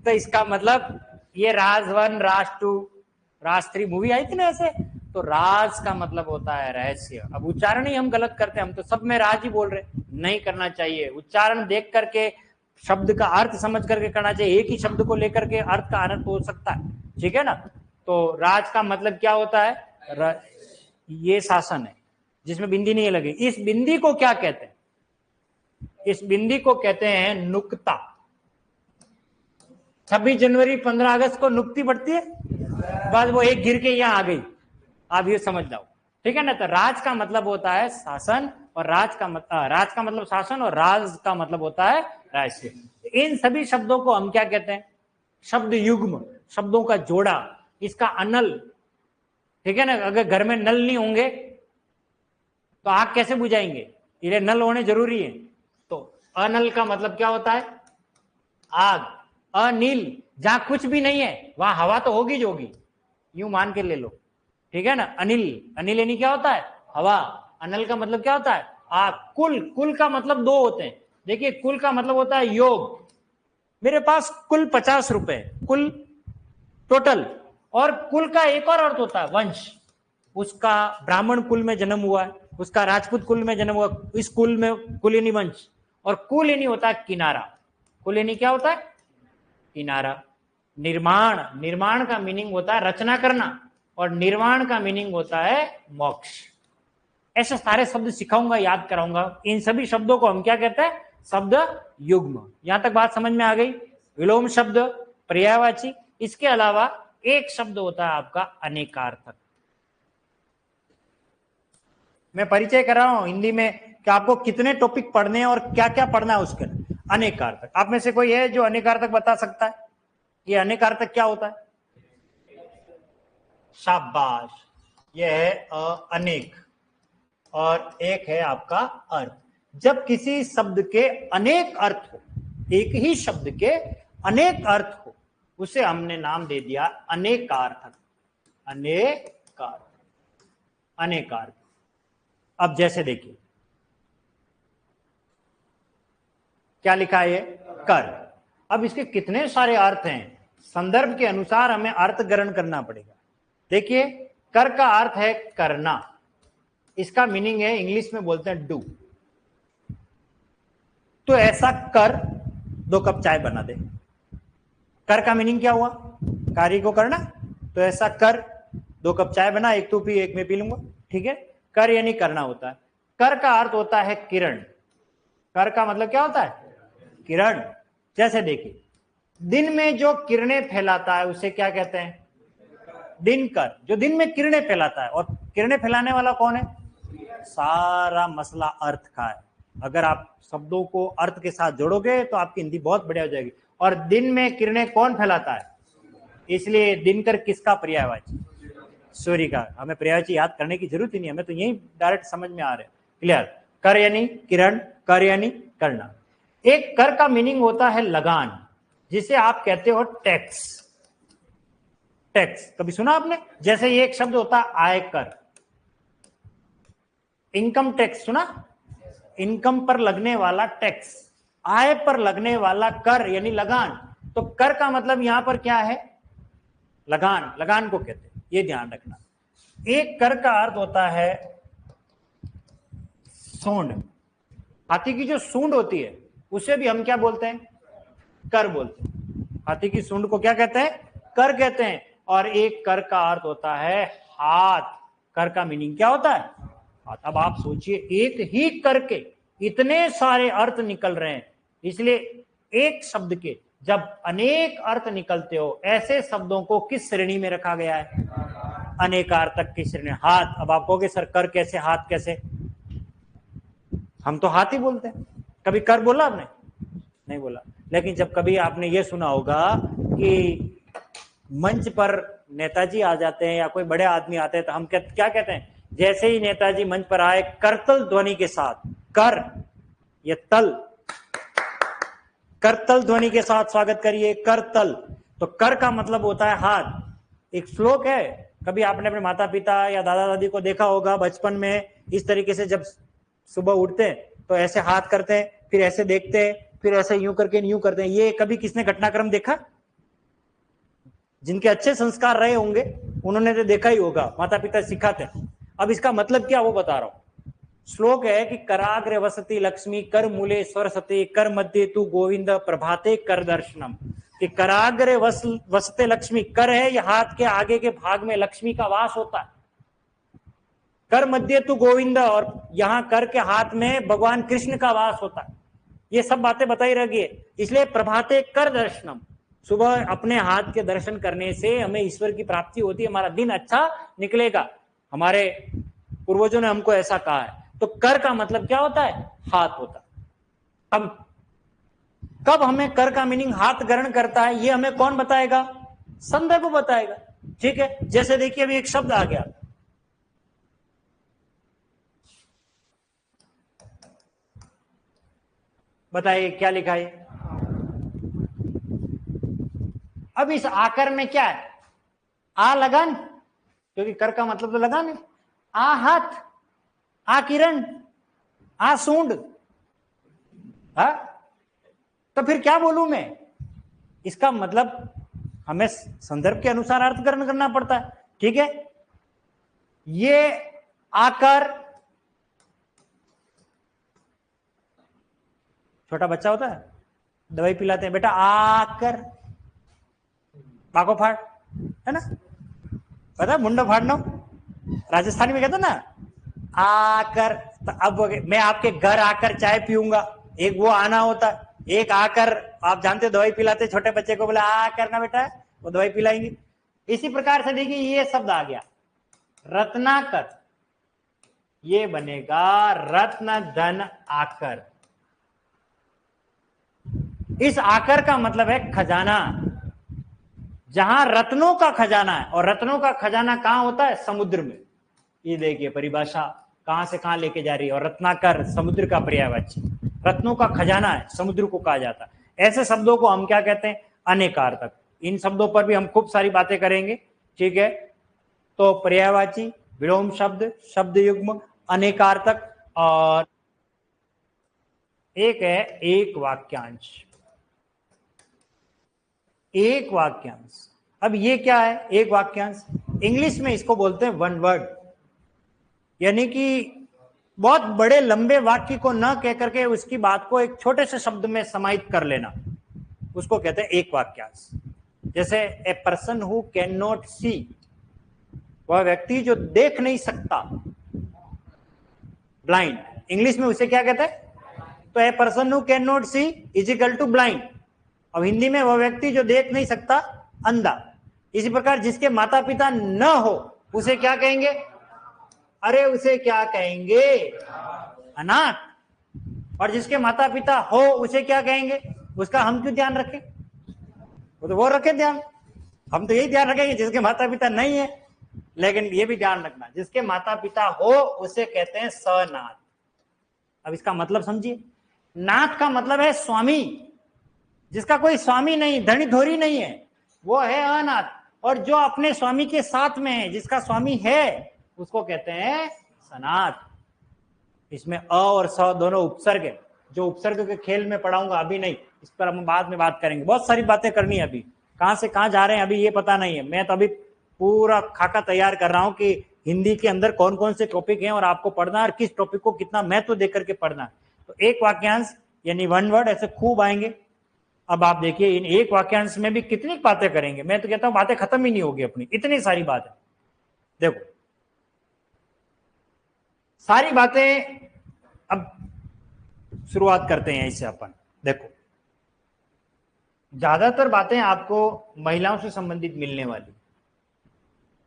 तो इसका मतलब ये राज 1, राज 2, राज 3 मूवी आई थी ना ऐसे। तो राज का मतलब होता है रहस्य। अब उच्चारण ही हम गलत करते हैं, हम तो सब में राज ही बोल रहे, नहीं करना चाहिए। उच्चारण देख करके, शब्द का अर्थ समझ करके करना चाहिए। एक ही शब्द को लेकर के अर्थ का अनर्थ हो सकता है, ठीक है ना। तो राज का मतलब क्या होता है? ये शासन है जिसमें बिंदी नहीं लगी। इस बिंदी को क्या कहते हैं? इस बिंदी को कहते हैं नुक्ता। 26 जनवरी 15 अगस्त को नुक्ती बढ़ती है, बस वो एक गिर के यहां आ गई, आप ये समझ जाओ, ठीक है ना। तो राज का मतलब होता है शासन, और राज का मतलब शासन, और राज का मतलब होता है रहस्य। इन सभी शब्दों को हम क्या कहते हैं? शब्द युग्म, शब्दों का जोड़ा। इसका अनल, ठीक है ना। अगर घर में नल नहीं होंगे तो आग कैसे बुझाएंगे? ये नल होने जरूरी है। तो अनल का मतलब क्या होता है? आग। अनिल, जहां कुछ भी नहीं है वहां हवा तो होगी जो होगी, यूं मान के ले लो, ठीक है ना। अनिल, अनिल यानी क्या होता है? हवा। अनल का मतलब क्या होता है? आग। कुल, कुल का मतलब दो होते हैं। देखिए, कुल का मतलब होता है योग। मेरे पास कुल 50 रुपए, कुल टोटल। और कुल का एक और अर्थ होता है वंश। उसका ब्राह्मण कुल में जन्म हुआ है, उसका राजपूत कुल में जन्म हुआ, इस कुल में कुलीनी वंश। और कुलीनी होता है किनारा। कुलीनी क्या होता है? किनारा। निर्माण, निर्माण का मीनिंग होता है रचना करना, और निर्वाण का मीनिंग होता है मोक्ष। ऐसे सारे शब्द सिखाऊंगा, याद कराऊंगा। इन सभी शब्दों को हम क्या कहते हैं? शब्द युग्म। यहां तक बात समझ में आ गई? विलोम शब्द, पर्यायवाची। इसके अलावा एक शब्द होता है आपका अनेकार्थक। मैं परिचय कर रहा हूं हिंदी में कि आपको कितने टॉपिक पढ़ने हैं और क्या क्या पढ़ना है उसके। अनेकार्थक, आप में से कोई है जो अनेकार्थक बता सकता है? ये अनेकार्थक क्या होता है? शाबाश, यह है अनेक, और एक है आपका अर्थ। जब किसी शब्द के अनेक अर्थ हो, एक ही शब्द के अनेक अर्थ हो, उसे हमने नाम दे दिया अनेकार्थक। अनेकार्थक, अनेकार्थक। अब जैसे देखिए क्या लिखा है, ये कर। अब इसके कितने सारे अर्थ हैं, संदर्भ के अनुसार हमें अर्थ ग्रहण करना पड़ेगा। देखिए, कर का अर्थ है करना। इसका मीनिंग है, इंग्लिश में बोलते हैं डू। तो ऐसा कर 2 कप चाय बना दे। कर का मीनिंग क्या हुआ? कार्य को करना। तो ऐसा कर 2 कप चाय बना, एक तू पी एक मैं पी लूंगा, ठीक है। कर यानी करना होता है। कर का अर्थ होता है किरण। कर का मतलब क्या होता है? किरण। जैसे देखिए, दिन में जो किरणें फैलाता है उसे क्या कहते हैं? दिनकर। जो दिन में किरणें फैलाता है, और किरणें फैलाने वाला कौन है? सारा मसला अर्थ का है। अगर आप शब्दों को अर्थ के साथ जोड़ोगे तो आपकी हिंदी बहुत बढ़िया हो जाएगी। और दिन में किरणें कौन फैलाता है? इसलिए दिनकर किसका पर्यायवाची? सूर्य का। हमें पर्यायवाची याद करने की जरूरत ही नहीं, हमें तो यही डायरेक्ट समझ में आ रहा है। क्लियर? कर यानी किरण, कर यानी करना। एक कर का मीनिंग होता है लगान, जिसे आप कहते हो टैक्स। टैक्स कभी सुना आपने? जैसे ये एक शब्द होता है आयकर। इनकम टैक्स सुना? इनकम पर लगने वाला टैक्स। आय पर लगने वाला कर यानी लगान। तो कर का मतलब यहां पर क्या है? लगान, लगान को कहते हैं, ये ध्यान रखना। एक कर का अर्थ होता है सूंड। हाथी की जो सूंड होती है उसे भी हम क्या बोलते हैं? कर बोलते हैं। हाथी की सूंड को क्या कहते हैं? कर कहते हैं। और एक कर का अर्थ होता है हाथ। कर का मीनिंग क्या होता है? हाथ। अब आप सोचिए, एक ही कर के इतने सारे अर्थ निकल रहे हैं, इसलिए एक शब्द के जब अनेक अर्थ निकलते हो, ऐसे शब्दों को किस श्रेणी में रखा गया है? अनेकार्थक की श्रेणी। हाथ। अब आप कहोगे सर कर कैसे, हाथ कैसे? हम तो हाथ ही बोलते हैं। कभी कर बोला आपने? नहीं बोला। लेकिन जब कभी आपने ये सुना होगा कि मंच पर नेताजी आ जाते हैं या कोई बड़े आदमी आते हैं, तो हम क्या कहते हैं? जैसे ही नेताजी मंच पर आए, करतल ध्वनि के साथ, कर ये तल, करतल ध्वनि के साथ स्वागत करिए, करतल। तो कर का मतलब होता है हाथ। एक श्लोक है, कभी आपने अपने माता पिता या दादा दादी को देखा होगा बचपन में, इस तरीके से जब सुबह उठते हैं तो ऐसे हाथ करते हैं, फिर ऐसे देखते हैं, फिर ऐसे यूं करके यूं करते हैं। ये कभी किसने घटनाक्रम देखा? जिनके अच्छे संस्कार रहे होंगे उन्होंने तो देखा ही होगा, माता पिता सिखाते हैं। अब इसका मतलब क्या वो बता रहा हूं। श्लोक है कि कराग्र वसति लक्ष्मी कर मूले स्वरसते कर मध्य तू गोविंद प्रभाते कर दर्शनम। कि कराग्र वसते लक्ष्मी, कर है ये हाथ के आगे के भाग में लक्ष्मी का वास होता है। कर मध्य तू गोविंद, और यहां कर के हाथ में भगवान कृष्ण का वास होता है। ये सब बातें बताई रही है। इसलिए प्रभाते कर दर्शनम, सुबह अपने हाथ के दर्शन करने से हमें ईश्वर की प्राप्ति होती है, हमारा दिन अच्छा निकलेगा। हमारे पूर्वजों ने हमको ऐसा कहा है। तो कर का मतलब क्या होता है? हाथ होता है। अब कब हमें कर का मीनिंग हाथ ग्रहण करता है, ये हमें कौन बताएगा? संदर्भ बताएगा। ठीक है, जैसे देखिए अभी एक शब्द आ गया, बताइए क्या लिखा है? अब इस आकर में क्या है? आ लगन, क्योंकि कर का मतलब तो लगान है। आ हाथ, आ किरण, आ सूंड। तो फिर क्या बोलूं मैं? इसका मतलब हमें संदर्भ के अनुसार अर्थ ग्रहण करना पड़ता है। ठीक है, ये आकर, छोटा बच्चा होता है, दवाई पिलाते हैं, बेटा आकर, बाको फाड़, है ना? पता है मुंडा फाड़ना, राजस्थानी में कहते ना आकर। तो अब मैं आपके घर आकर चाय पीऊंगा, एक वो आना होता है, एक आकर आप जानते हो दवाई पिलाते छोटे बच्चे को, बोला आकर ना बेटा, वो दवाई पिलाएंगे। इसी प्रकार से देखिए ये शब्द आ गया रत्नाकर, ये बनेगा रत्न धन आकर। इस आकर का मतलब है खजाना, जहां रत्नों का खजाना है। और रत्नों का खजाना कहां होता है? समुद्र में। ये देखिए परिभाषा कहां से कहां लेके जा रही है। और रत्नाकर समुद्र का पर्यायवाची, रत्नों का खजाना है, समुद्र को कहा जाता है। ऐसे शब्दों को हम क्या कहते हैं? अनेकार्थक। इन शब्दों पर भी हम खूब सारी बातें करेंगे। ठीक है, तो पर्यायवाची, विलोम शब्द, शब्द युग्म, अनेकार्थक, और एक है एक वाक्यांश। एक वाक्यांश, अब ये क्या है एक वाक्यांश? इंग्लिश में इसको बोलते हैं वन वर्ड, यानी कि बहुत बड़े लंबे वाक्य को न कह करके उसकी बात को एक छोटे से शब्द में समाहित कर लेना, उसको कहते हैं एक वाक्यांश। जैसे a person who can not see, वह व्यक्ति जो देख नहीं सकता, ब्लाइंड, इंग्लिश में उसे क्या कहते हैं? तो a person who can not see is equal to blind. अब हिंदी में वह व्यक्ति जो देख नहीं सकता, अंधा। इसी प्रकार जिसके माता पिता न हो उसे क्या कहेंगे? अरे उसे क्या कहेंगे? अनाथ। और जिसके माता पिता हो उसे क्या कहेंगे? उसका हम क्यों ध्यान रखें? वो रखे ध्यान, हम तो यही ध्यान रखेंगे जिसके माता पिता नहीं है। लेकिन ये भी ध्यान रखना, जिसके माता पिता हो उसे कहते हैं सनाथ। अब इसका मतलब समझिए, नाथ का मतलब है स्वामी। जिसका कोई स्वामी नहीं, धनी धोरी नहीं है, वो है अनाथ। और जो अपने स्वामी के साथ में है, जिसका स्वामी है, उसको कहते हैं सनाथ। इसमें अ और स दोनों उपसर्ग है, जो उपसर्ग के खेल में पढ़ाऊंगा, अभी नहीं। इस पर हम बाद में बात करेंगे, बहुत सारी बातें करनी है। अभी कहां से कहां जा रहे हैं अभी ये पता नहीं है। मैं तो अभी पूरा खाका तैयार कर रहा हूं कि हिंदी के अंदर कौन कौन से टॉपिक हैं और आपको पढ़ना है और किस टॉपिक को कितना महत्व देकर के पढ़ना है। तो एक वाक्यांश यानी वन वर्ड ऐसे खूब आएंगे। अब आप देखिए इन एक वाक्यांश में भी कितनी बातें करेंगे, मैं तो कहता हूं बातें खत्म ही नहीं होगी अपनी, इतनी सारी बातें। देखो सारी बातें, अब शुरुआत करते हैं इससे अपन। देखो ज्यादातर बातें आपको महिलाओं से संबंधित मिलने वाली,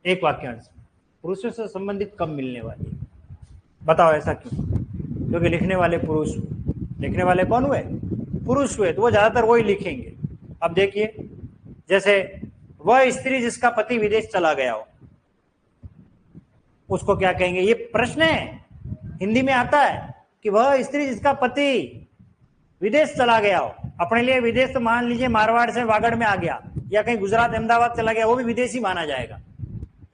एक वाक्यांश पुरुषों से संबंधित कम मिलने वाली। बताओ ऐसा क्यों? क्योंकि लिखने वाले पुरुष, लिखने वाले कौन हुए? पुरुष हुए, तो वो ज्यादातर वही लिखेंगे। अब देखिए जैसे वह स्त्री जिसका पति विदेश चला गया हो, उसको क्या कहेंगे? ये प्रश्न है, हिंदी में आता है कि वह स्त्री जिसका पति विदेश चला गया हो। अपने लिए विदेश तो मान लीजिए मारवाड़ से वागड़ में आ गया, या कहीं गुजरात अहमदाबाद चला गया, वो भी विदेशी माना जाएगा।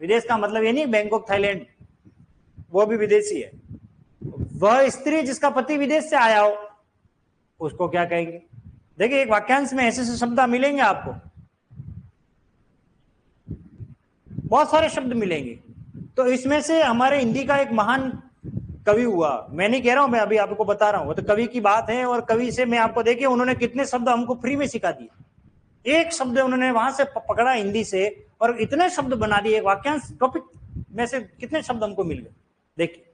विदेश का मतलब ये नहीं बैंकॉक थाईलैंड, वो भी विदेशी है। वह स्त्री जिसका पति विदेश से आया हो, उसको क्या कहेंगे? देखिए एक वाक्यांश में ऐसे शब्द मिलेंगे आपको, बहुत सारे शब्द मिलेंगे। तो इसमें से हमारे हिंदी का एक महान कवि हुआ, मैं नहीं कह रहा हूं, मैं अभी आपको बता रहा हूं, वो तो कवि की बात है। और कवि से मैं आपको देखिए उन्होंने कितने शब्द हमको फ्री में सिखा दिए। एक शब्द उन्होंने वहां से पकड़ा हिंदी से और इतने शब्द बना दिए। एक वाक्यांश टॉपिक में से कितने शब्द हमको मिल गए। देखिए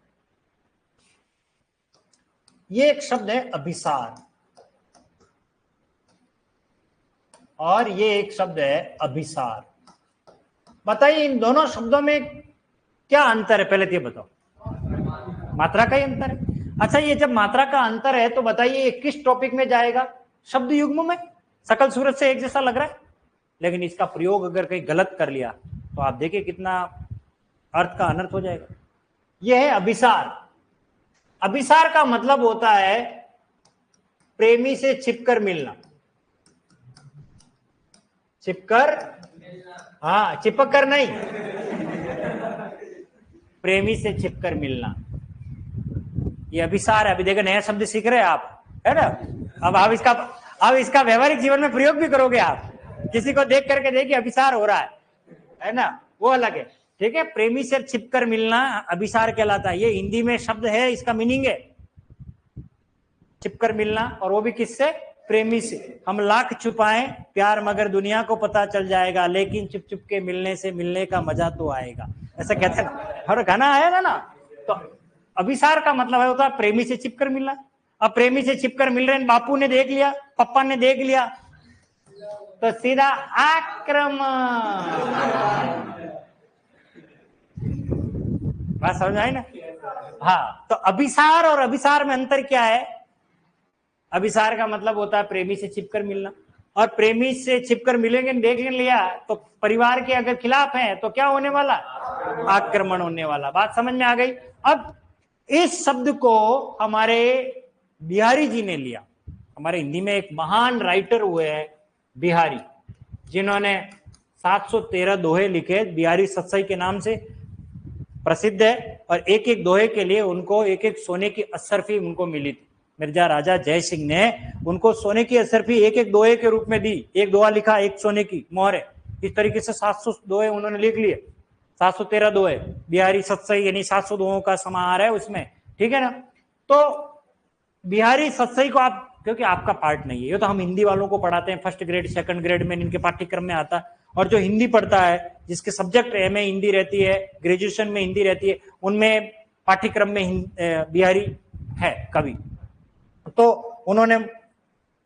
ये एक शब्द है अभिसार, और ये एक शब्द है अभिसार। बताइए इन दोनों शब्दों में क्या अंतर है? पहले तो ये बताओ, मात्रा का ही अंतर है। अच्छा ये जब मात्रा का अंतर है तो बताइए ये किस टॉपिक में जाएगा? शब्द युग्म में। सकल सूरत से एक जैसा लग रहा है, लेकिन इसका प्रयोग अगर कहीं गलत कर लिया तो आप देखिए कितना अर्थ का अनर्थ हो जाएगा। यह है अभिसार। अभिसार का मतलब होता है प्रेमी से छिपकर मिलना। छिपकर, हाँ चिपक कर नहीं, प्रेमी से छिपकर मिलना, ये अभिसार है। अभी देखो नया शब्द सीख रहे हैं आप, है ना? अब इसका व्यवहारिक जीवन में प्रयोग भी करोगे आप। किसी को देख करके देखिए अभिसार हो रहा है ना? वो अलग है, ठीक है। प्रेमी से छिपकर मिलना अभिसार कहलाता है। ये हिंदी में शब्द है, इसका मीनिंग है छिपकर मिलना, और वो भी किससे? प्रेमी से। हम लाख छुपाएं प्यार मगर दुनिया को पता चल जाएगा, लेकिन चुप चुप के मिलने से मिलने का मजा तो आएगा, ऐसा कहते हैं। हर गाना आएगा ना। तो अभिसार का मतलब है होता है प्रेमी से छिपकर मिलना। अब प्रेमी से छिपकर मिल रहे हैं, बापू ने देख लिया, पप्पा ने देख लिया, तो सीधा आक्रमण। बात समझ आई ना? हाँ, तो अभिसार और अभिसार में अंतर क्या है? अभिसार का मतलब होता है प्रेमी से छिपकर मिलना, और प्रेमी से छिपकर मिलेंगे, देख लिया तो परिवार के अगर खिलाफ हैं तो क्या होने वाला? आक्रमण होने वाला। बात समझ में आ गई? अब इस शब्द को हमारे बिहारी जी ने लिया। हमारे हिंदी में एक महान राइटर हुए हैं बिहारी, जिन्होंने 713 दोहे लिखे, बिहारी सत्सई के नाम से प्रसिद्ध है। और एक एक दोहे के लिए उनको एक एक सोने की अशर्फी उनको मिली थी। मिर्जा राजा जय सिंह ने उनको सोने की अशर्फी एक एक दोहे के रूप में दी। एक दोहा लिखा, एक सोने की मोहर है। इस तरीके से 700 दोहे उन्होंने लिख लिए। 713 दोहे बिहारी सत्सई, यानी 700 दोहों का समाहार है उसमें, ठीक है ना? तो बिहारी सत्सई को आप, क्योंकि आपका पार्ट नहीं है, ये तो हम हिंदी वालों को पढ़ाते हैं, फर्स्ट ग्रेड सेकंड ग्रेड में इनके पाठ्यक्रम में आता है। और जो हिंदी पढ़ता है, जिसके सब्जेक्ट एमए हिंदी रहती है, ग्रेजुएशन में हिंदी रहती है, उनमें पाठ्यक्रम में बिहारी है कवि। तो उन्होंने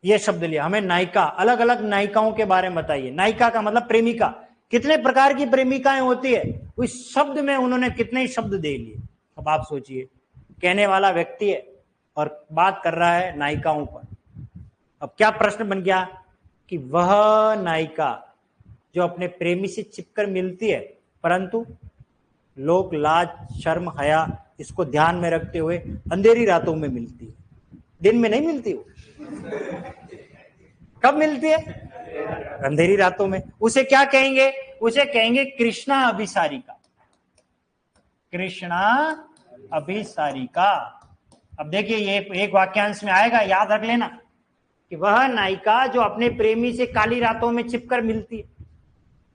ये शब्द लिया। हमें नायिका, अलग अलग नायिकाओं के बारे में बताइए। नायिका का मतलब प्रेमिका। कितने प्रकार की प्रेमिकाएं होती है, उस शब्द में उन्होंने कितने शब्द दे लिए। अब आप सोचिए, कहने वाला व्यक्ति है और बात कर रहा है नायिकाओं पर। अब क्या प्रश्न बन गया कि वह नायिका जो अपने प्रेमी से छिपकर मिलती है, परंतु लोक लाज शर्म हया इसको ध्यान में रखते हुए अंधेरी रातों में मिलती है, दिन में नहीं मिलती। वो कब मिलती है? अंधेरी रातों में। उसे क्या कहेंगे? उसे कहेंगे कृष्णा अभिसारिका। कृष्णा अभिसारिका। अब देखिए ये एक वाक्यांश में आएगा, याद रख लेना। कि वह नायिका जो अपने प्रेमी से काली रातों में छिपकर मिलती है,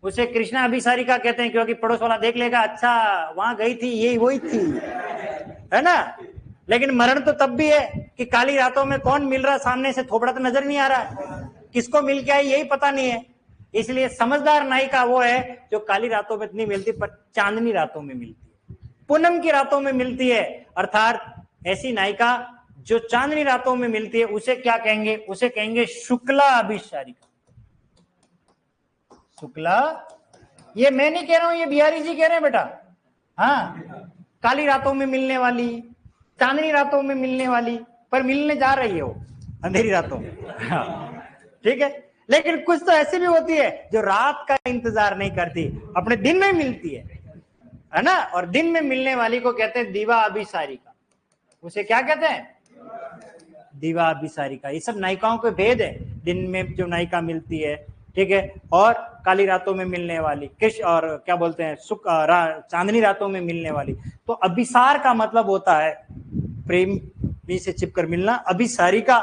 उसे कृष्णा अभिसारिका कहते हैं, क्योंकि पड़ोस वाला देख लेगा, अच्छा वहां गई थी, ये वही थी, है ना। लेकिन मरण तो तब भी है कि काली रातों में कौन मिल रहा, सामने से थोपड़ा तो नजर नहीं आ रहा है, किसको मिल के आई यही पता नहीं है। इसलिए समझदार नायिका वो है जो काली रातों में नहीं मिलती, पर चांदनी रातों में मिलती है, पूनम की रातों में मिलती है। अर्थात ऐसी नायिका जो चांदनी रातों में मिलती है, उसे क्या कहेंगे? उसे कहेंगे शुक्ला अभिसारिका। शुक्ला, ये मैं नहीं कह रहा हूं, ये बिहारी जी कह रहे हैं बेटा। हाँ, काली रातों में मिलने वाली, चांदनी रातों में मिलने वाली, पर मिलने जा रही है वो अंधेरी रातों में। ठीक है, लेकिन कुछ तो ऐसी भी होती है जो रात का इंतजार नहीं करती, अपने दिन में मिलती है ना। और दिन में मिलने वाली को कहते हैं दीवा अभिसारिका। उसे क्या कहते हैं? दीवा अभिसारिका। ये सब नायिकाओं के भेद है, दिन में जो नायिका मिलती है, ठीक है, और काली रातों में मिलने वाली, किश और क्या बोलते हैं, चांदनी रातों में मिलने वाली। तो अभिसार का मतलब होता है प्रेमी से छिपकर मिलना। अभिसारिका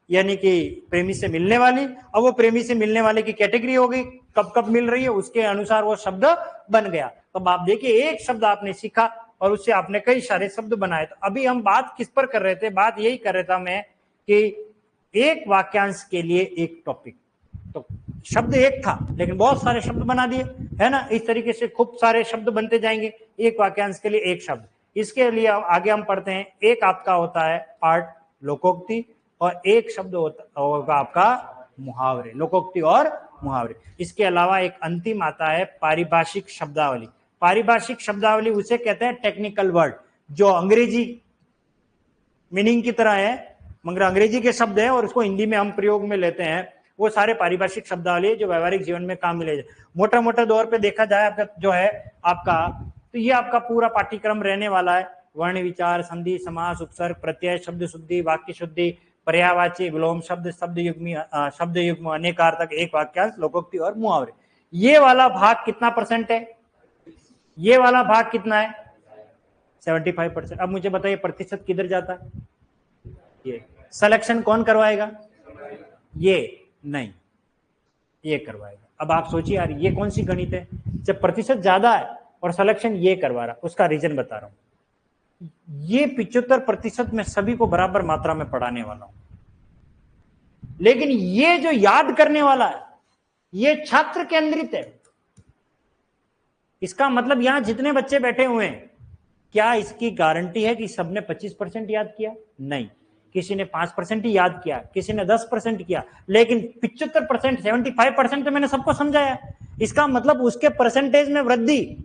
यानी कि प्रेमी से मिलने वाली। अब वो प्रेमी से मिलने वाले की कैटेगरी हो गई, कब कब मिल रही है उसके अनुसार वो शब्द बन गया। तो आप देखिए, एक शब्द आपने सीखा और उससे आपने कई सारे शब्द बनाए। तो अभी हम बात किस पर कर रहे थे? बात यही कर रहा था मैं कि एक वाक्यांश के लिए एक टॉपिक। तो शब्द एक था लेकिन बहुत सारे शब्द बना दिए, है ना। इस तरीके से खूब सारे शब्द बनते जाएंगे, एक वाक्यांश के लिए एक शब्द। इसके लिए आगे हम पढ़ते हैं, एक आपका होता है पार्ट लोकोक्ति और एक शब्द होगा आपका मुहावरे, लोकोक्ति और मुहावरे। इसके अलावा एक अंतिम आता है पारिभाषिक शब्दावली। पारिभाषिक शब्दावली उसे कहते हैं टेक्निकल वर्ड, जो अंग्रेजी मीनिंग की तरह है मगर अंग्रेजी के शब्द है और उसको हिंदी में हम प्रयोग में लेते हैं। वो सारे पारिभाषिक शब्दावली जो व्यवहारिक जीवन में काम मिले। मोटा मोटा तौर पे देखा जाए आपका जो है आपका, तो ये आपका पूरा पाठ्यक्रम रहने वाला है। वर्ण विचार, संधि, समास, उपसर्ग, प्रत्यय, शब्द शुद्धि, वाक्य शुद्धि, पर्यायवाची, विलोम शब्द, शब्द युग्म, अनेकार्थक, एक वाक्यांश, लोकोक्ति और मुहावरे। ये वाला भाग कितना परसेंट है? ये वाला भाग कितना है? 75%। अब मुझे बताइए प्रतिशत किधर जाता है? ये सिलेक्शन कौन करवाएगा? ये नहीं, ये करवाएगा। अब आप सोचिए यार, ये कौन सी गणित है? जब प्रतिशत ज्यादा है और सिलेक्शन ये करवा रहा, उसका रीजन बता रहा हूं। ये 75% में सभी को बराबर मात्रा में पढ़ाने वाला हूं, लेकिन ये जो याद करने वाला है ये छात्र केंद्रित है। इसका मतलब यहां जितने बच्चे बैठे हुए हैं, क्या इसकी गारंटी है कि सबने 25% याद किया? नहीं, किसी ने 5% ही याद किया, किसी ने 10% किया, लेकिन 75%, 75% तो मैंने सबको समझाया। इसका मतलब उसके परसेंटेज में वृद्धि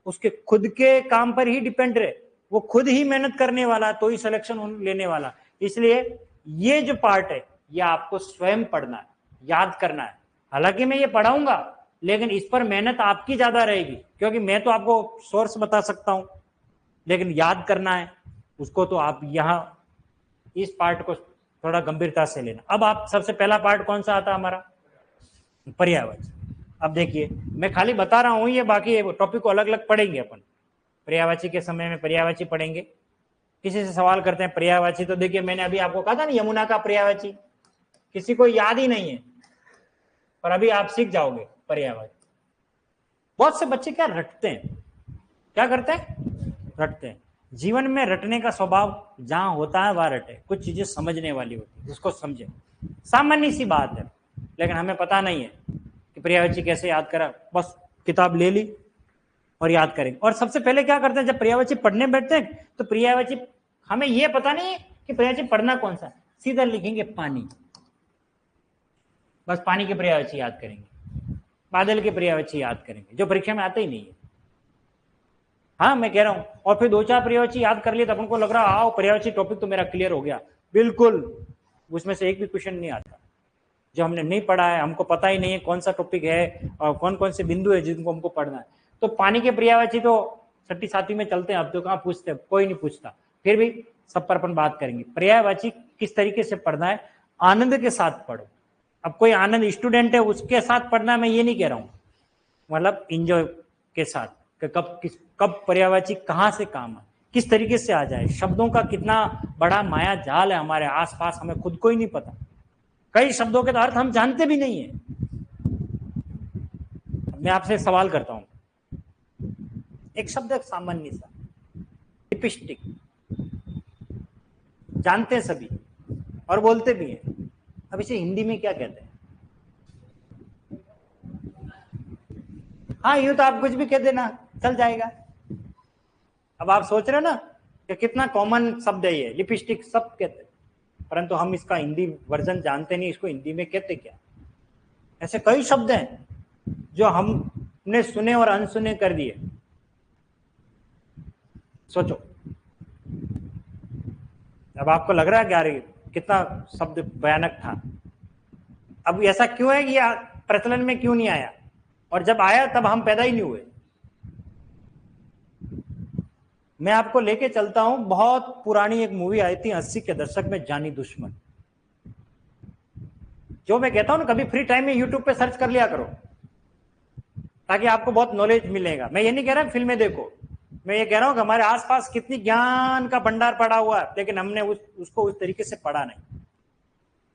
उसके खुद के काम पर ही डिपेंड रहे, वो खुद ही मेहनत करने वाला तो ही सिलेक्शन लेने वाला। इसलिए ये जो पार्ट है ये आपको स्वयं पढ़ना है, याद करना है। हालांकि मैं ये पढ़ाऊंगा लेकिन इस पर मेहनत आपकी ज्यादा रहेगी, क्योंकि मैं तो आपको सोर्स बता सकता हूं, लेकिन याद करना है उसको तो आप यहां इस पार्ट को थोड़ा गंभीरता से लेना। अब आप सबसे पहला पार्ट कौन सा आता है हमारा? पर्यायवाची। अब देखिए मैं खाली बता रहा हूं, ये बाकी टॉपिक को अलग अलग पढ़ेंगे अपन। पर्यायवाची के समय में पर्यायवाची पढ़ेंगे। किसी से सवाल करते हैं पर्यायवाची, तो देखिए मैंने अभी आपको कहा था ना यमुना का पर्यायवाची, किसी को याद ही नहीं है, पर अभी आप सीख जाओगे पर्यायवाची। बहुत से बच्चे क्या रटते हैं, क्या करते हैं? रटते हैं। जीवन में रटने का स्वभाव जहां होता है वहां रटे। कुछ चीजें समझने वाली होती है, उसको समझे, सामान्य सी बात है, लेकिन हमें पता नहीं है कि पर्यायवाची कैसे याद करा। बस किताब ले ली और याद करेंगे। और सबसे पहले क्या करते हैं जब पर्यायवाची पढ़ने बैठते हैं, तो पर्यायवाची हमें यह पता नहीं है कि पर्यायवाची पढ़ना कौन सा, सीधा लिखेंगे पानी, बस पानी के पर्यायवाची याद करेंगे, बादल के पर्यायवाची याद करेंगे, जो परीक्षा में आते ही नहीं है। हाँ मैं कह रहा हूं, और फिर 2-4 पर्यायवाची याद कर लिए तो अपन को लग रहा आओ पर्यायवाची टॉपिक तो मेरा क्लियर हो गया। बिल्कुल, उसमें से एक भी क्वेश्चन नहीं आता जो हमने नहीं पढ़ा है, हमको पता ही नहीं है कौन सा टॉपिक है और कौन कौन से बिंदु है जिनको हमको पढ़ना है। तो पानी के पर्यायवाची तो 6ठी-7वीं में चलते हैं, अब तो कहाँ पूछते हैं, कोई नहीं पूछता, फिर भी सब पर अपन बात करेंगे। पर्यायवाची किस तरीके से पढ़ना है, आनंद के साथ पढ़ो। अब कोई आनंद स्टूडेंट है उसके साथ पढ़ना, मैं ये नहीं कह रहा हूँ, मतलब इंजॉय के साथ, कब पर्यायवाची कहाँ से काम है, किस तरीके से आ जाए। शब्दों का कितना बड़ा माया जाल है हमारे आसपास, हमें खुद को ही नहीं पता। कई शब्दों के तो अर्थ हम जानते भी नहीं है। मैं आपसे एक सवाल करता हूं, एक शब्द है सामान्य सा, लिपस्टिक, जानते हैं सभी और बोलते भी हैं। अब इसे हिंदी में क्या कहते हैं? हाँ, यूं तो आप कुछ भी कह देना, चल जाएगा। अब आप सोच रहे हो ना कि कितना कॉमन शब्द है ये, लिपस्टिक सब कहते हैं, परंतु हम इसका हिंदी वर्जन जानते नहीं, इसको हिंदी में कहते क्या। ऐसे कई शब्द हैं जो हमने सुने और अनसुने कर दिए। सोचो, अब आपको लग रहा है कि यार कितना शब्द भयानक था। अब ऐसा क्यों है कि यह प्रचलन में क्यों नहीं आया, और जब आया तब हम पैदा ही नहीं हुए। मैं आपको लेके चलता हूं, बहुत पुरानी एक मूवी आई थी 80 के दशक में, जानी दुश्मन। जो मैं कहता हूं ना, कभी फ्री टाइम में यूट्यूब पे सर्च कर लिया करो ताकि आपको बहुत नॉलेज मिलेगा। मैं ये नहीं कह रहा फिल्में देखो, मैं ये कह रहा हूं कि हमारे आसपास कितनी ज्ञान का भंडार पड़ा हुआ है, लेकिन हमने उसको उस तरीके से पढ़ा नहीं।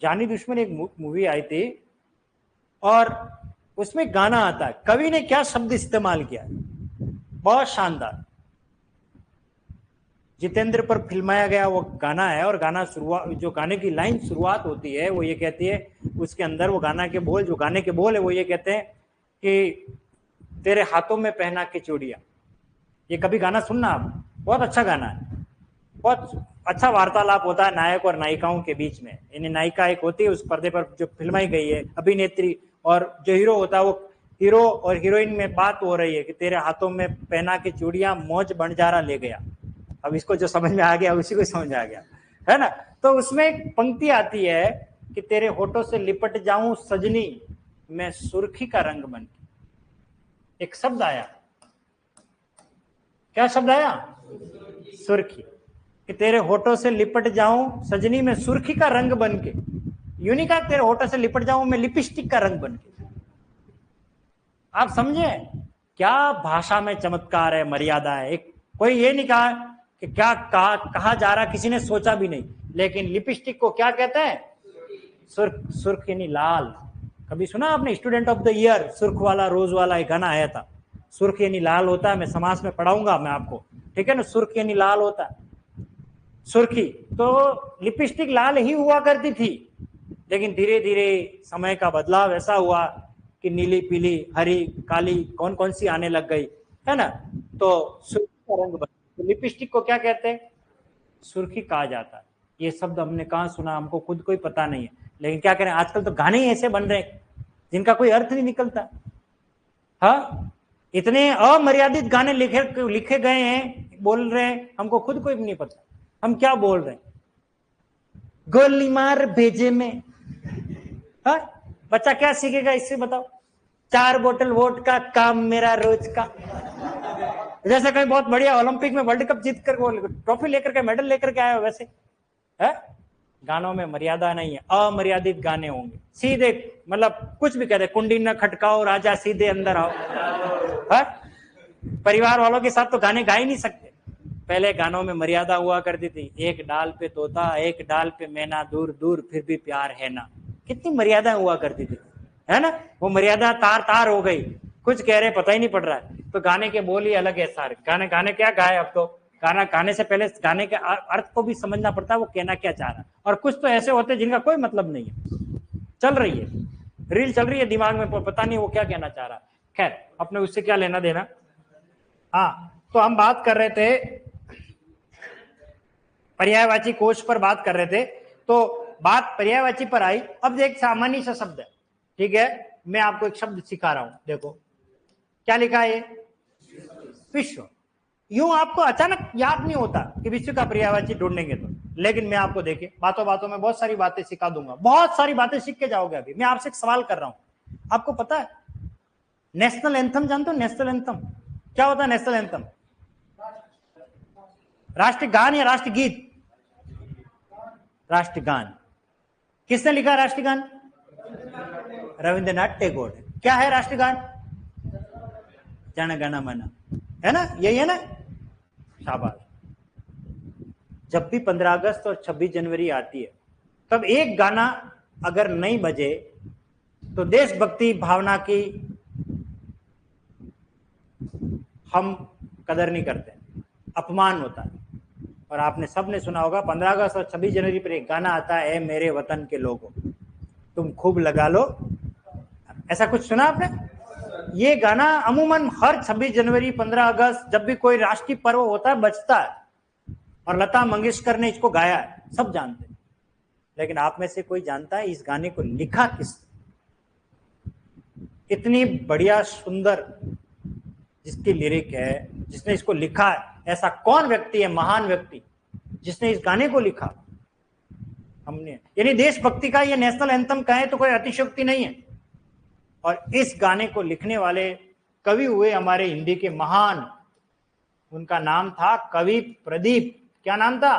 जानी दुश्मन एक मूवी आई थी और उसमें गाना आता है, कवि ने क्या शब्द इस्तेमाल किया, बहुत शानदार। जितेंद्र पर फिल्माया गया वो गाना है, और गाना शुरुआत, जो गाने की लाइन शुरुआत होती है वो ये कहती है, उसके अंदर वो गाना के बोल, जो गाने के बोल है वो ये कहते हैं कि तेरे हाथों में पहना के चूड़ियां। ये कभी गाना सुनना आप, बहुत अच्छा गाना है, बहुत अच्छा वार्तालाप होता है नायक और नायिकाओं के बीच में। यानी नायिका एक होती है उस पर्दे पर जो फिल्माई गई है, अभिनेत्री, और जो हीरो होता है, वो हीरो और हीरोइन में बात हो रही है कि तेरे हाथों में पहना के चूड़ियां मौज बंजारा ले गया। अब इसको जो समझ में आ गया उसी को समझ आ गया, है ना। तो उसमें एक पंक्ति आती है कि तेरे होठों से लिपट जाऊं सजनी मैं सुर्खी का रंग बन के। एक शब्द आया, क्या शब्द आया? सुर्खी। कि तेरे होठों से लिपट जाऊं सजनी मैं सुर्खी का रंग बन के। यूं नहीं कहा तेरे होठों से लिपट जाऊं मैं लिपस्टिक का रंग बन के। आप समझे क्या भाषा में चमत्कार है, मर्यादा है। एक कोई ये नहीं कहा कि क्या कहा जा रहा, किसी ने सोचा भी नहीं। लेकिन लिपस्टिक को क्या कहते हैं? सुर्ख। सुर्ख यानी लाल। कभी सुना आपने स्टूडेंट ऑफ द ईयर, सुर्ख वाला रोज वाला एक गाना आया था। सुर्ख यानी लाल होता है, मैं समास में पढ़ाऊंगा मैं आपको, ठीक है ना। सुर्ख यानी लाल होता है, सुर्खी। तो लिपस्टिक लाल ही हुआ करती थी, लेकिन धीरे धीरे समय का बदलाव ऐसा हुआ कि नीली, पीली, हरी, काली, कौन कौन सी आने लग गई, है ना। तो सुर्खी का रंग बन, तो लिपस्टिक को क्या कहते हैं? सुर्खी कहा जाता है। ये शब्द हमने कहाँ सुना, हमको खुद कोई पता नहीं है, लेकिन क्या करें, आजकल तो गाने ही ऐसे बन रहे हैं जिनका कोई अर्थ नहीं निकलता। हाँ, इतने अमर्यादित गाने लिखे गए हैं, बोल रहे हैं, हमको खुद कोई नहीं पता हम क्या बोल रहे हैं। गोली मार भेजे में, हाँ, बच्चा क्या सीखेगा इससे बताओ? 4 बोतल वोट का काम मेरा रोज का। जैसे कहीं बहुत बढ़िया ओलंपिक में वर्ल्ड कप जीत कर, वो ट्रॉफी लेकर के, मेडल लेकर के आया, वैसे है। गानों में मर्यादा नहीं है, अमर्यादित गाने होंगे, सीधे मतलब कुछ भी कहते, कुंडी न खटकाओ राजा सीधे अंदर आओ, है। परिवार वालों के साथ तो गाने गा ही नहीं सकते। पहले गानों में मर्यादा हुआ करती थी, एक डाल पे तोता, एक डाल पे मैना, दूर दूर फिर भी प्यार है ना। कितनी मर्यादा हुआ करती थी, है ना। वो मर्यादा तार तार हो गई, कुछ कह रहे पता ही नहीं पड़ रहा है। तो गाने के बोल ही अलग है सारे। गाने क्या गाए अब तो, गाना गाने से पहले गाने के अर्थ को भी समझना पड़ता है, वो कहना क्या चाह रहा है। और कुछ तो ऐसे होते हैं जिनका कोई मतलब नहीं है, चल रही है रील, चल रही है दिमाग में, पता नहीं वो क्या कहना चाह रहा है। खैर, अपने उससे क्या लेना देना। हाँ, तो हम बात कर रहे थे, पर्यायवाची कोश पर बात कर रहे थे, तो बात पर्यायवाची पर आई। अब एक सामान्य सा शब्द है, ठीक है, मैं आपको एक शब्द सिखा रहा हूं, देखो क्या लिखा है, विश्व। यूं आपको अचानक याद नहीं होता कि विश्व का पर्यायवाची ढूंढेंगे तो, लेकिन मैं आपको देखिए बातों बातों में बहुत सारी बातें सिखा दूंगा, बहुत सारी बातें सीख के जाओगे। अभी मैं आपसे एक सवाल कर रहा हूं, आपको पता है नेशनल एंथम जानते हो? नेशनल एंथम क्या होता है? नेशनल एंथम राष्ट्रगान या राष्ट्रगीत? राष्ट्रगान। किसने लिखा राष्ट्रगान? रविंद्रनाथ टैगोर। क्या है राष्ट्रगान? जन गण मन, है ना, यही है ना, शाबाश। जब भी 15 अगस्त और 26 जनवरी आती है, तब एक गाना अगर नहीं बजे तो देशभक्ति भावना की हम कदर नहीं करते, अपमान होता है। और आपने सबने सुना होगा 15 अगस्त और 26 जनवरी पर एक गाना आता है, ए मेरे वतन के लोगों तुम खूब लगा लो, ऐसा कुछ सुना आपने? ये गाना अमूमन हर 26 जनवरी 15 अगस्त जब भी कोई राष्ट्रीय पर्व होता है बजता है, और लता मंगेशकर ने इसको गाया है, सब जानते हैं। लेकिन आप में से कोई जानता है इस गाने को लिखा किसने? इतनी बढ़िया सुंदर जिसकी लिरिक है, जिसने इसको लिखा है, ऐसा कौन व्यक्ति है, महान व्यक्ति जिसने इस गाने को लिखा? हमने, यानी देशभक्ति का ये नेशनल एंथम कहें तो कोई अतिशयोक्ति नहीं है। और इस गाने को लिखने वाले कवि हुए हमारे हिंदी के महान, उनका नाम था कवि प्रदीप। क्या नाम था?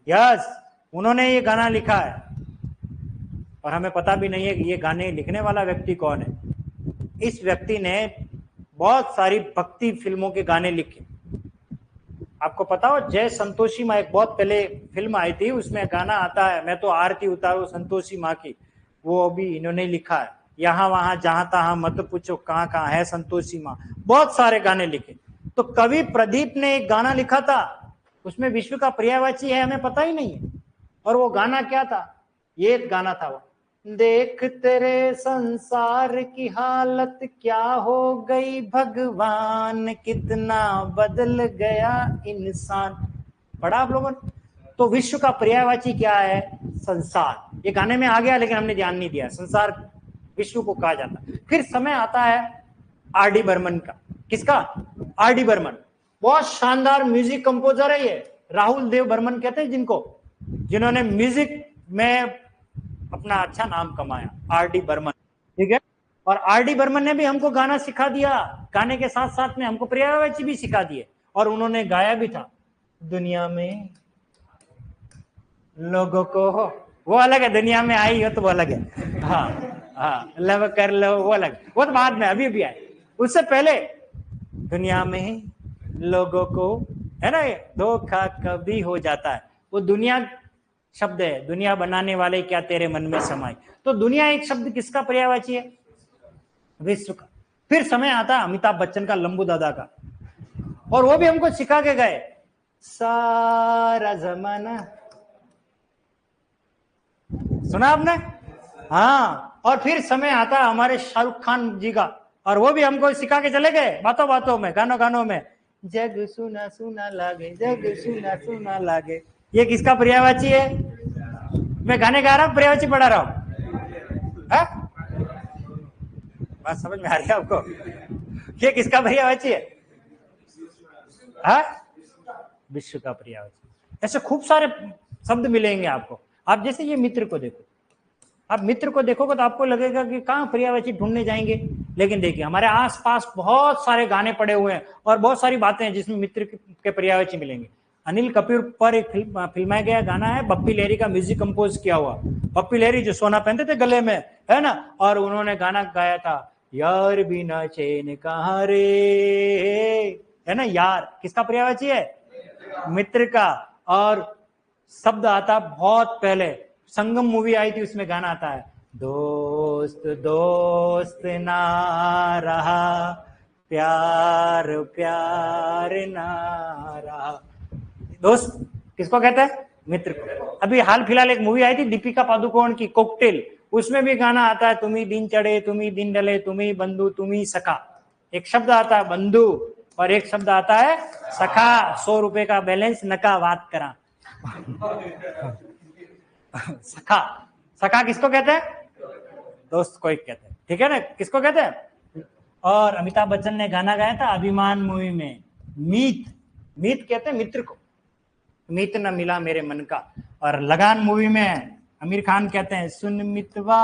यस, उन्होंने ये गाना लिखा है और हमें पता भी नहीं है कि ये गाने लिखने वाला व्यक्ति कौन है। इस व्यक्ति ने बहुत सारी भक्ति फिल्मों के गाने लिखे। आपको पता हो जय संतोषी माँ, एक बहुत पहले फिल्म आई थी, उसमें गाना आता है, मैं तो आरती उतारू संतोषी माँ की, वो अभी इन्होंने लिखा है। यहाँ वहां जहां तहां मत पूछो कहाँ कहाँ है संतोषी माँ। बहुत सारे गाने लिखे। तो कवि प्रदीप ने एक गाना लिखा था, उसमें विश्व का पर्यायवाची है, हमें पता ही नहीं है। और वो गाना क्या था? ये गाना था वो, देख तेरे संसार की हालत क्या हो गई भगवान, कितना बदल गया इंसान। पढ़ा आप लोगों ने? तो विश्व का पर्यायवाची क्या है? संसार। ये गाने में आ गया लेकिन हमने ध्यान नहीं दिया, संसार विश्व को कहा जाता है। फिर समय आता है आर डी बर्मन का। किसका? R D Burman. बहुत शानदार म्यूजिक कंपोजर है ये, राहुल देव बर्मन कहते हैं जिनको, जिन्होंने म्यूजिक में अपना अच्छा नाम कमाया, आर डी बर्मन। ठीक है। और आर डी बर्मन ने भी हमको गाना सिखा दिया, गाने के साथ साथ में हमको पर्यायवाची भी सिखा दिए, और उन्होंने गाया भी था, दुनिया में लोगों को हो, वो अलग है, दुनिया में आई हो तो वो अलग है। हाँ हाँ, लव कर लो वो अलग, वो तो बाद में, अभी आए। उससे पहले दुनिया में लोगों को, है ना, धोखा कभी हो जाता है, वो दुनिया शब्द है, दुनिया बनाने वाले क्या तेरे मन में समाई। तो दुनिया एक शब्द किसका पर्यायवाची है? विश्व का। फिर समय आता है अमिताभ बच्चन का, लंबू दादा का, और वो भी हमको सिखा के गए, सारा जमाना। सुना आपने? हाँ। और फिर समय आता है हमारे शाहरुख खान जी का, और वो भी हमको सिखा के चले गए बातों बातों में, गानों गानों में, जग सुना सुना लागे, जग सुना सुना लागे। ये किसका पर्यायवाची है? मैं गाने गा रहा हूँ, पर्यायवाची पढ़ा रहा हूँ? बात समझ में आ रही है आपको? ये किसका पर्यायवाची है? विश्व का पर्यायवाची। ऐसे खूब सारे शब्द मिलेंगे आपको। आप जैसे ये मित्र को देखो, आप मित्र को देखोगे तो आपको लगेगा कि कहाँ पर्यायवाची ढूंढने जाएंगे, लेकिन देखिए हमारे आसपास बहुत सारे गाने पड़े हुए हैं और बहुत सारी बातें हैं जिसमें मित्र के पर्यायवाची मिलेंगे। अनिल कपूर पर एक फिल्माया गया गाना है, बप्पी लहरी का म्यूजिक कंपोज किया हुआ। बप्पी लहरी जो सोना पहनते थे गले में, है ना, और उन्होंने गाना गाया था, यार बिना चैन कहाँ रे, है ना। यार किसका पर्यायवाची है? मित्र का। और शब्द आता बहुत पहले, संगम मूवी आई थी, उसमें गाना आता है, दोस्त दोस्त ना रहा, प्यार प्यार ना रहा। दोस्त किसको कहते हैं? मित्र को। अभी हाल फिलहाल एक मूवी आई थी दीपिका पादुकोण की, कॉकटेल, उसमें भी गाना आता है, तुम्ही दिन चढ़े तुम्ही दिन डले, तुम्ही बंधु तुम्ही सखा। एक शब्द आता है बंधु और एक शब्द आता है सखा। 100 रुपए का बैलेंस नका बात करा। सखा, सखा किसको कहते हैं? दोस्त को एक कहते हैं, ठीक है ना। किसको कहते हैं? और अमिताभ बच्चन ने गाना गाया था अभिमान मूवी में, मीत, मीत कहते हैं मित्र को, मीत न मिला मेरे मन का। और लगान मूवी में आमिर खान कहते हैं, सुन मितवा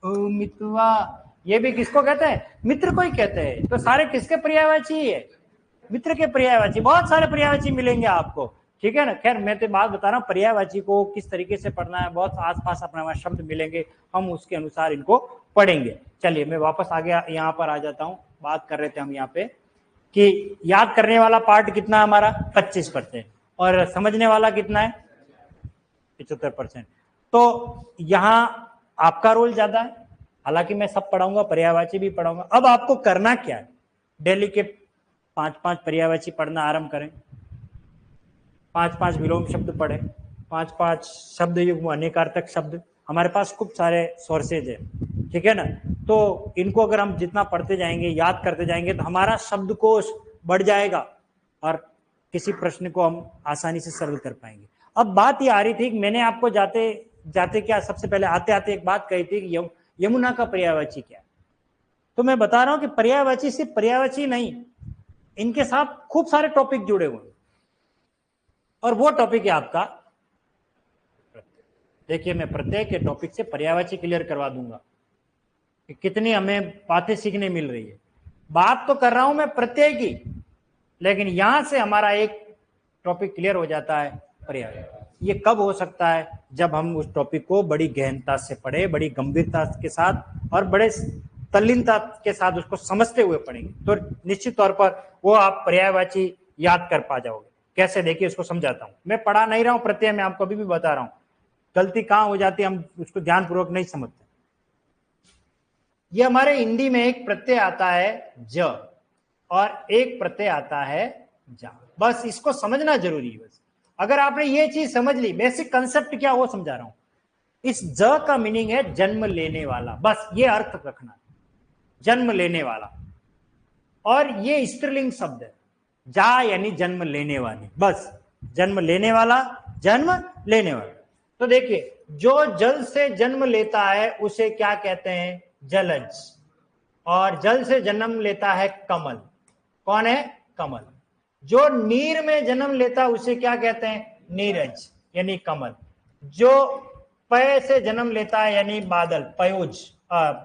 ओ मितवा, ये भी किसको कहते हैं? मित्र को ही कहते हैं। तो सारे किसके पर्यायवाची है? मित्र के पर्यायवाची। बहुत सारे पर्यायवाची मिलेंगे आपको, ठीक है ना। खैर मैं तो बात बता रहा हूँ पर्यायवाची को किस तरीके से पढ़ना है, बहुत आसपास अपना शब्द मिलेंगे, हम उसके अनुसार इनको पढ़ेंगे। चलिए मैं वापस आगे यहाँ पर आ जाता हूँ। बात कर रहे थे हम यहाँ पे कि याद करने वाला पार्ट कितना हमारा 25%, और समझने वाला कितना है 75%। तो यहां आपका रोल ज्यादा है, हालांकि मैं सब पढ़ाऊंगा, पर्यायवाची भी पढ़ाऊंगा। अब आपको करना क्या है, डेली के 5-5 पर्यायवाची पढ़ना आरंभ करें, 5-5 विलोम शब्द पढ़े, 5-5 शब्द युग्म अनेकार्थक शब्द, हमारे पास खूब सारे सोर्सेज है, ठीक है ना। तो इनको अगर हम जितना पढ़ते जाएंगे, याद करते जाएंगे, तो हमारा शब्दकोश बढ़ जाएगा और किसी प्रश्न को हम आसानी से सरल कर पाएंगे। अब बात ये आ रही थी कि मैंने आपको जाते जाते क्या सबसे पहले आते आते एक बात कही थी कि यमुना का पर्यायवाची क्या है। तो मैं बता रहा हूं कि पर्यायवाची सिर्फ पर्यायवाची नहीं, इनके साथ खूब सारे टॉपिक जुड़े हुए हैं, और वो टॉपिक है आपका, देखिए मैं प्रत्येक के टॉपिक से पर्यायवाची क्लियर करवा दूंगा कि कितनी हमें बातें सीखने मिल रही है। बात तो कर रहा हूं मैं प्रत्येक की, लेकिन यहां से हमारा एक टॉपिक क्लियर हो जाता है पर्यायवाची। ये कब हो सकता है, जब हम उस टॉपिक को बड़ी गहनता से पढ़े, बड़ी गंभीरता के साथ और बड़े तल्लीनता के साथ उसको समझते हुए पढ़ेंगे, तो निश्चित तौर पर वो आप पर्यायवाची याद कर पा जाओगे। कैसे, देखिए उसको समझाता हूं। मैं पढ़ा नहीं रहा हूं प्रत्यय, मैं आपको अभी भी बता रहा हूं, गलती कहां हो जाती है, हम उसको ध्यानपूर्वक नहीं समझते। ये हमारे हिंदी में एक प्रत्यय आता है ज और एक प्रत्यय आता है जा, बस इसको समझना जरूरी है। बस अगर आपने ये चीज समझ ली, बेसिक कंसेप्ट क्या वो समझा रहा हूं। इस ज का मीनिंग है जन्म लेने वाला, बस ये अर्थ रखना, जन्म लेने वाला। और ये स्त्रीलिंग शब्द है, जा यानी जन्म लेने वाली, बस जन्म लेने वाला, जन्म लेने वाला। तो देखिए, जो जल से जन्म लेता है उसे क्या कहते हैं, जलज। और जल से जन्म लेता है कमल, कौन है, कमल। जो नीर में जन्म लेता है उसे क्या कहते हैं, नीरज यानी कमल। जो पय से जन्म लेता है यानी बादल, पयोज,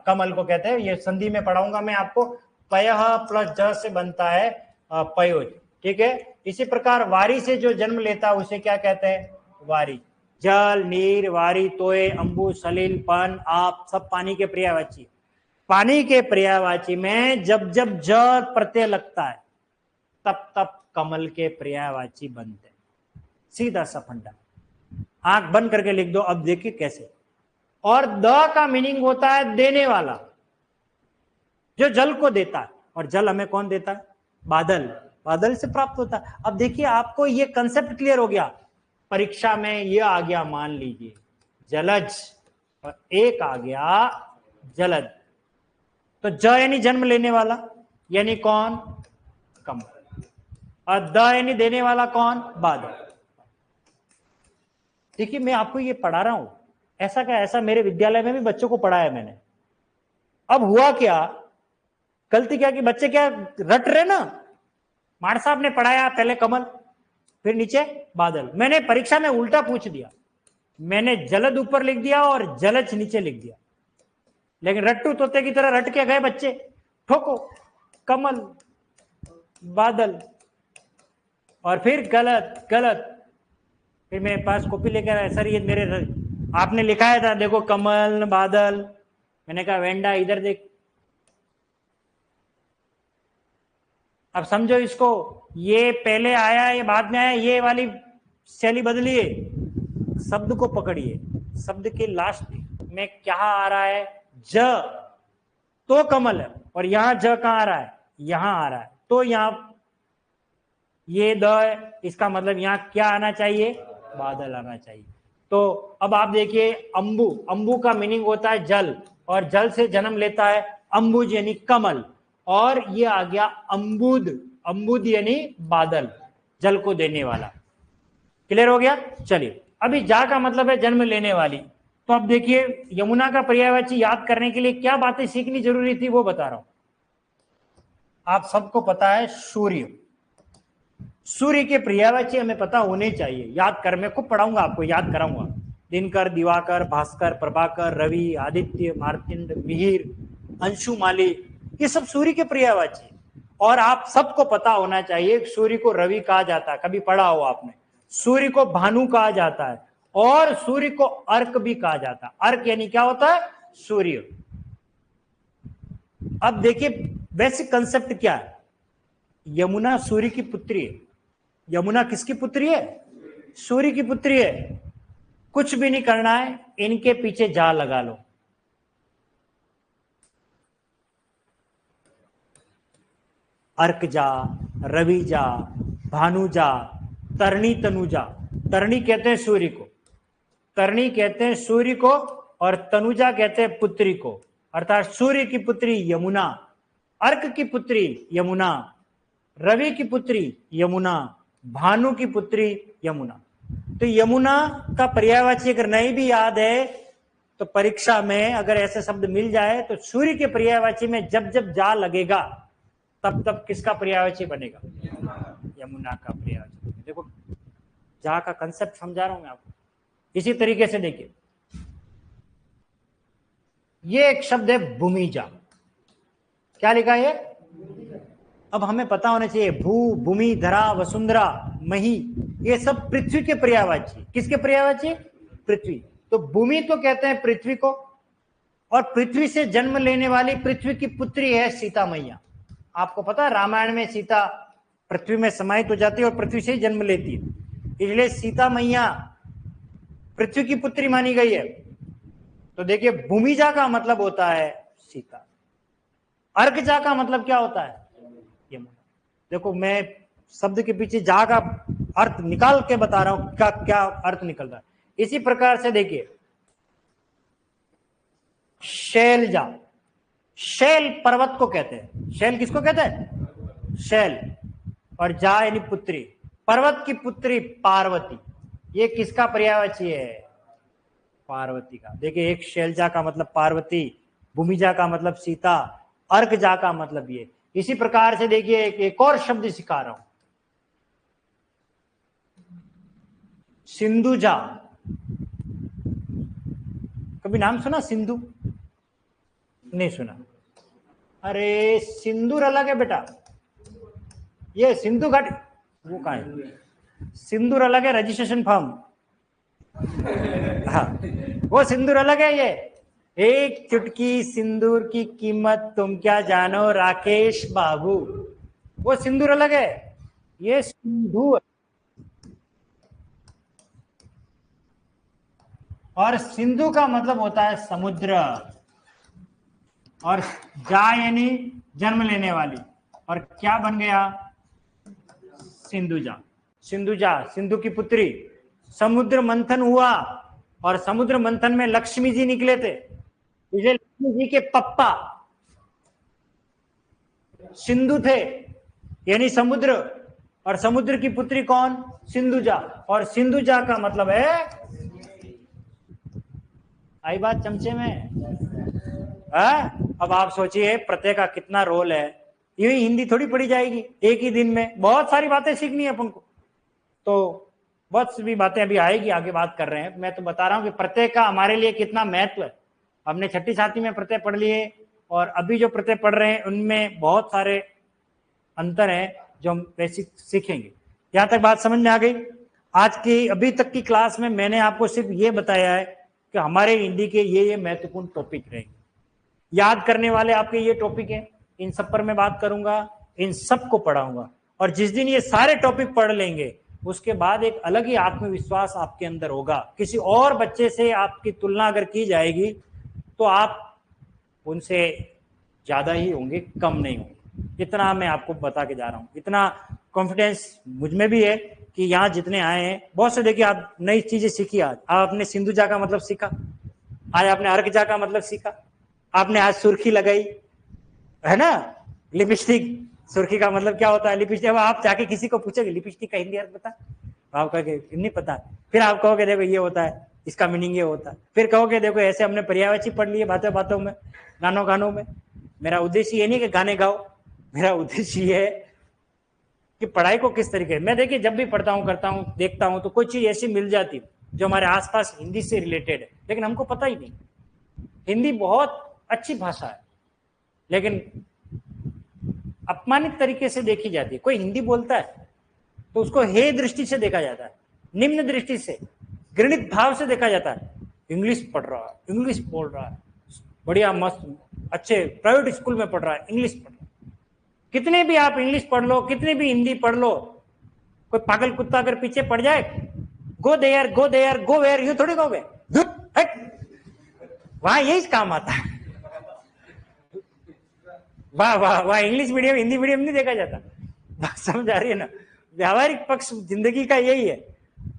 कमल को कहते हैं। ये संधि में पढ़ाऊंगा मैं आपको, पय प्लस ज से बनता है पयोज, ठीक है। इसी प्रकार वारी से जो जन्म लेता है उसे क्या कहते हैं, वारी। जल, नीर, वारी, तोय, अंबु, सलिल, पन, आप, सब पानी के पर्यायवाची। पानी के पर्यायवाची में जब जब ज प्रत्यय लगता है तब तब कमल के पर्यायवाची बनते हैं, सीधा सा फंडा। आंख बंद करके लिख दो, अब देखिए कैसे। और द का मीनिंग होता है देने वाला, जो जल को देता है। और जल हमें कौन देता है, बादल, बादल से प्राप्त होता है। अब देखिए आपको ये कंसेप्ट क्लियर हो गया। परीक्षा में ये आ गया, मान लीजिए जलज, और एक आ गया जलद, तो ज यानी जन्म लेने वाला, यानी कौन, कमल। और द यानी देने वाला, कौन, बादल। देखिए मैं आपको ये पढ़ा रहा हूं, ऐसा क्या, ऐसा मेरे विद्यालय में भी बच्चों को पढ़ाया मैंने। अब हुआ क्या, गलती क्या कि बच्चे क्या रट रहे ना, मार साहब ने पढ़ाया पहले कमल फिर नीचे बादल, मैंने परीक्षा में उल्टा पूछ दिया, मैंने जलद ऊपर लिख दिया और जलज नीचे लिख दिया। लेकिन रट्टू तोते की तरह रट के गए बच्चे, ठोको कमल बादल, और फिर गलत गलत। फिर मेरे पास कॉपी लेकर आया, सर ये मेरे आपने लिखाया था, देखो कमल बादल। मैंने कहा वेंडा इधर देख। अब समझो इसको, ये पहले आया ये बाद में आया, ये वाली शैली बदलिए, शब्द को पकड़िए, शब्द के लास्ट में क्या आ रहा है, ज, तो कमल है। और यहां ज कहां आ रहा है, यहां आ रहा है, तो यहां ये द है, इसका मतलब यहां क्या आना चाहिए, बादल आना चाहिए। तो अब आप देखिए, अंबु, अंबु का मीनिंग होता है जल, और जल से जन्म लेता है अंबुज यानी कमल, और ये आ गया अंबुद, अंबुद यानी बादल, जल को देने वाला। क्लियर हो गया। चलिए अभी जा का मतलब है जन्म लेने वाली। तो अब देखिए यमुना का पर्यायवाची याद करने के लिए क्या बातें सीखनी जरूरी थी वो बता रहा हूं। आप सबको पता है सूर्य, सूर्य के पर्यायवाची हमें पता होने चाहिए, याद कर, मैं खूब पढ़ाऊंगा आपको, याद कराऊंगा। दिनकर, दिवाकर, भास्कर, प्रभाकर, रवि, आदित्य, मार्तिंड, मिहिर, अंशुमाली, ये सब सूर्य के पर्यायवाची। और आप सबको पता होना चाहिए सूर्य को रवि कहा जाता है, कभी पढ़ा हो आपने। सूर्य को भानु कहा जाता है, और सूर्य को अर्क भी कहा जाता है। अर्क यानी क्या होता है, सूर्य। अब देखिए बेसिक कंसेप्ट क्या है, यमुना सूर्य की पुत्री है। यमुना किसकी पुत्री है, सूर्य की पुत्री है। कुछ भी नहीं करना है, इनके पीछे जा लगा लो। अर्कजा, रविजा, भानुजा, तरणी, तनुजा। तरणी कहते हैं सूर्य को, तरणी कहते हैं सूर्य को, और तनुजा कहते हैं पुत्री को, अर्थात सूर्य की पुत्री यमुना, अर्क की पुत्री यमुना, रवि की पुत्री यमुना, भानु की पुत्री यमुना। तो यमुना का पर्यायवाची अगर नहीं भी याद है तो परीक्षा में अगर ऐसे शब्द मिल जाए तो सूर्य के पर्यायवाची में जब जब जा लगेगा तब तब किसका पर्यायवाची बनेगा? यमुना का पर्यायवाची। देखो जा का कंसेप्ट समझा रहा हूं मैं आपको। इसी तरीके से देखिए, ये एक शब्द है भूमिजा। क्या लिखा है? अब हमें पता होना चाहिए, भू, भूमि, धरा, वसुंधरा, मही, ये सब पृथ्वी के पर्यायवाची। किसके पर्यायवाची? पृथ्वी। तो भूमि तो कहते हैं पृथ्वी को, और पृथ्वी से जन्म लेने वाली पृथ्वी की पुत्री है सीता मैया। आपको पता है रामायण में सीता पृथ्वी में समाहित हो जाती है और पृथ्वी से ही जन्म लेती है, इसलिए सीता मैया पृथ्वी की पुत्री मानी गई है। तो देखिए भूमिजा का मतलब होता है सीता, अर्कजा का मतलब क्या होता है? यमुना। देखो मैं शब्द के पीछे जा का अर्थ निकाल के बता रहा हूं, क्या अर्थ निकल रहा है। इसी प्रकार से देखिए शैलजा, शैल पर्वत को कहते हैं। शैल किसको कहते हैं? शैल। और जा यानी पुत्री, पर्वत की पुत्री पार्वती, ये किसका पर्यायवाची है? पार्वती का। देखिए एक शैलजा का मतलब पार्वती, भूमिजा का मतलब सीता, अर्कजा का मतलब ये। इसी प्रकार से देखिए एक और शब्द सिखा रहा हूं, सिंधुजा। कभी नाम सुना सिंधु? नहीं सुना। अरे सिंदूर अलग है बेटा, ये सिंधु घाटी वो कहाँ है? सिंदूर अलग है, रजिस्ट्रेशन फॉर्म। हाँ वो सिंदूर अलग है। ये एक चुटकी सिंदूर की कीमत तुम क्या जानो राकेश बाबू, वो सिंदूर अलग है, ये सिंधु। और सिंधु का मतलब होता है समुद्र, और जा यानी जन्म लेने वाली, और क्या बन गया? सिंधुजा। सिंधुजा सिंधु की पुत्री। समुद्र मंथन हुआ और समुद्र मंथन में लक्ष्मी जी निकले थे, इसलिए लक्ष्मी जी के पप्पा सिंधु थे यानी समुद्र, और समुद्र की पुत्री कौन? सिंधुजा। और सिंधुजा का मतलब है, आई बात चमचे में? अब आप सोचिए प्रत्यय का कितना रोल है। ये हिंदी थोड़ी पढ़ी जाएगी एक ही दिन में, बहुत सारी बातें सीखनी है अपन को। तो बहुत सी बातें अभी आएगी, आगे बात कर रहे हैं। मैं तो बता रहा हूं कि प्रत्यय का हमारे लिए कितना महत्व है। हमने छठी सातवीं में प्रत्यय पढ़ लिए और अभी जो प्रत्यय पढ़ रहे हैं उनमें बहुत सारे अंतर हैं जो हम बेसिक सीखेंगे। यहां तक बात समझ में आ गई? आज की अभी तक की क्लास में मैंने आपको सिर्फ ये बताया है कि हमारे हिंदी के ये महत्वपूर्ण टॉपिक रहेंगे। याद करने वाले आपके ये टॉपिक है, इन सब पर मैं बात करूंगा, इन सब को पढ़ाऊंगा। और जिस दिन ये सारे टॉपिक पढ़ लेंगे उसके बाद एक अलग ही आत्मविश्वास आपके अंदर होगा। किसी और बच्चे से आपकी तुलना अगर की जाएगी तो आप उनसे ज्यादा ही होंगे, कम नहीं होंगे। इतना मैं आपको बता के जा रहा हूं, इतना कॉन्फिडेंस मुझ में भी है कि यहाँ जितने आए हैं बहुत से, देखिए आप नई चीजें सीखी। आज आपने सिंधुजा का मतलब सीखा, आज आपने अर्कजा का मतलब सीखा, आपने आज सुर्खी लगाई है ना, लिपस्टिक। सुर्खी का मतलब क्या होता है? लिपस्टिक। अब आप जाके किसी को पूछोगे लिपस्टिक का हिंदी अर्थ बता, आप कहोगे नहीं पता, फिर आप कहोगे देखो ये होता है, इसका मीनिंग ये होता है, फिर कहोगे देखो ऐसे हमने पर्यायवाची पढ़ लिए बातों बातों में, गानों में। मेरा उद्देश्य ये नहीं कि गाने गाओ, मेरा उद्देश्य ये है कि पढ़ाई को किस तरीके। मैं देखिए जब भी पढ़ता हूँ, करता हूँ, देखता हूँ तो कोई चीज ऐसी मिल जाती जो हमारे आसपास हिंदी से रिलेटेड है, लेकिन हमको पता ही नहीं। हिंदी बहुत अच्छी भाषा है लेकिन अपमानित तरीके से देखी जाती है। कोई हिंदी बोलता है तो उसको हे दृष्टि से देखा जाता है, निम्न दृष्टि से, घृणित भाव से देखा जाता है। इंग्लिश पढ़ रहा है, इंग्लिश बोल रहा है, बढ़िया मस्त अच्छे प्राइवेट स्कूल में पढ़ रहा है, इंग्लिश पढ़ रहा है। कितने भी आप इंग्लिश पढ़ लो, कितनी भी हिंदी पढ़ लो, कोई पागल कुत्ता अगर पीछे पड़ जाए go there go where, you थोड़ी कहोगे वहां यही काम आता है। वाह वाह वाह, इंग्लिश मीडियम हिंदी मीडियम नहीं देखा जाता। बात समझ आ रही है ना? व्यावहारिक पक्ष जिंदगी का यही है।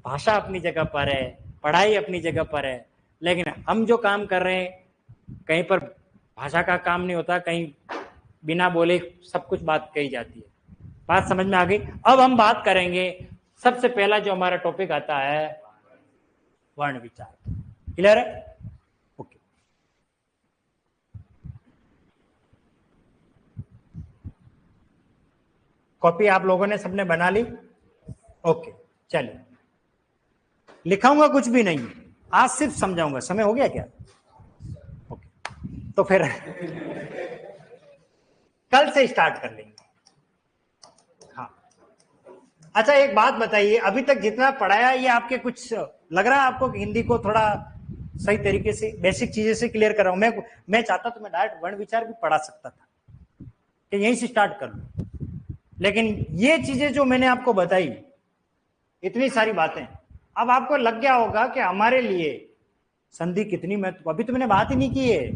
भाषा अपनी जगह पर है, पढ़ाई अपनी जगह पर है, लेकिन हम जो काम कर रहे हैं कहीं पर भाषा का काम नहीं होता, कहीं बिना बोले सब कुछ बात कही जाती है। बात समझ में आ गई? अब हम बात करेंगे, सबसे पहला जो हमारा टॉपिक आता है वर्ण विचार। क्लियर है? ओके। कॉपी आप लोगों ने सबने बना ली? ओके, चलिए। लिखाऊंगा कुछ भी नहीं, आज सिर्फ समझाऊंगा। समय हो गया क्या? ओके, तो फिर कल से स्टार्ट कर लेंगे। हाँ, अच्छा एक बात बताइए, अभी तक जितना पढ़ाया ये आपके कुछ लग रहा है आपको कि हिंदी को थोड़ा सही तरीके से बेसिक चीजें से क्लियर कर रहा हूं? मैं चाहता तो मैं डायरेक्ट वर्ण विचार भी पढ़ा सकता था कि यहीं से स्टार्ट कर लूं, लेकिन ये चीजें जो मैंने आपको बताई, इतनी सारी बातें, अब आपको लग गया होगा कि हमारे लिए संधि कितनी महत्व। अभी तो मैंने बात ही नहीं की है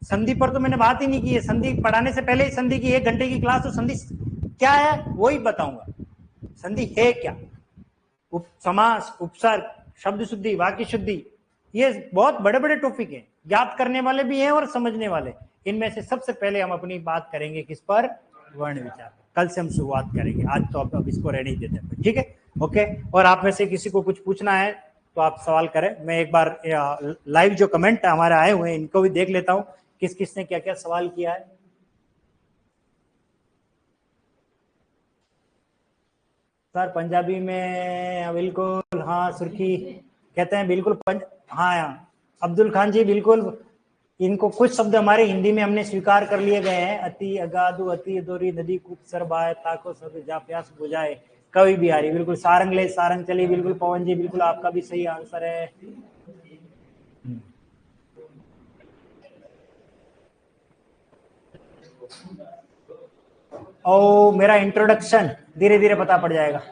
संधि पर, तो मैंने बात ही नहीं की है। संधि पढ़ाने से पहले ही संधि की 1 घंटे की क्लास, तो संधि क्या है वही बताऊंगा। संधि है क्या, समास, उपसर्ग, शब्द शुद्धि, वाक्य शुद्धि, ये बहुत बड़े बड़े टॉपिक हैं, याद करने वाले भी हैं और समझने वाले। इनमें से सबसे पहले हम अपनी बात करेंगे किस पर? वर्ण विचार। कल से हम शुरुआत करेंगे, आज तो अब इसको रहने ही देते हैं, ठीक है? ओके। और आप में से किसी को कुछ पूछना है तो आप सवाल करें। मैं एक बार लाइव जो कमेंट हमारे आए हुए हैं इनको भी देख लेता हूँ, किस किस ने क्या क्या सवाल किया है। सर पंजाबी में बिल्कुल, हाँ सुर्खी कहते हैं बिल्कुल। हाँ अब्दुल खान जी, बिल्कुल। इनको कुछ शब्द हमारे हिंदी में हमने स्वीकार कर लिए गए हैं। अति, अगाधु, अति, दोरी, नदी, कूप, सरबाए, ताको, सब जा प्यास बुझाए, कवि बिहारी, बिल्कुल। सारंग ले सारंग चली, बिल्कुल। पवन जी, बिल्कुल आपका भी सही आंसर है। ओ मेरा इंट्रोडक्शन धीरे धीरे पता पड़ जाएगा।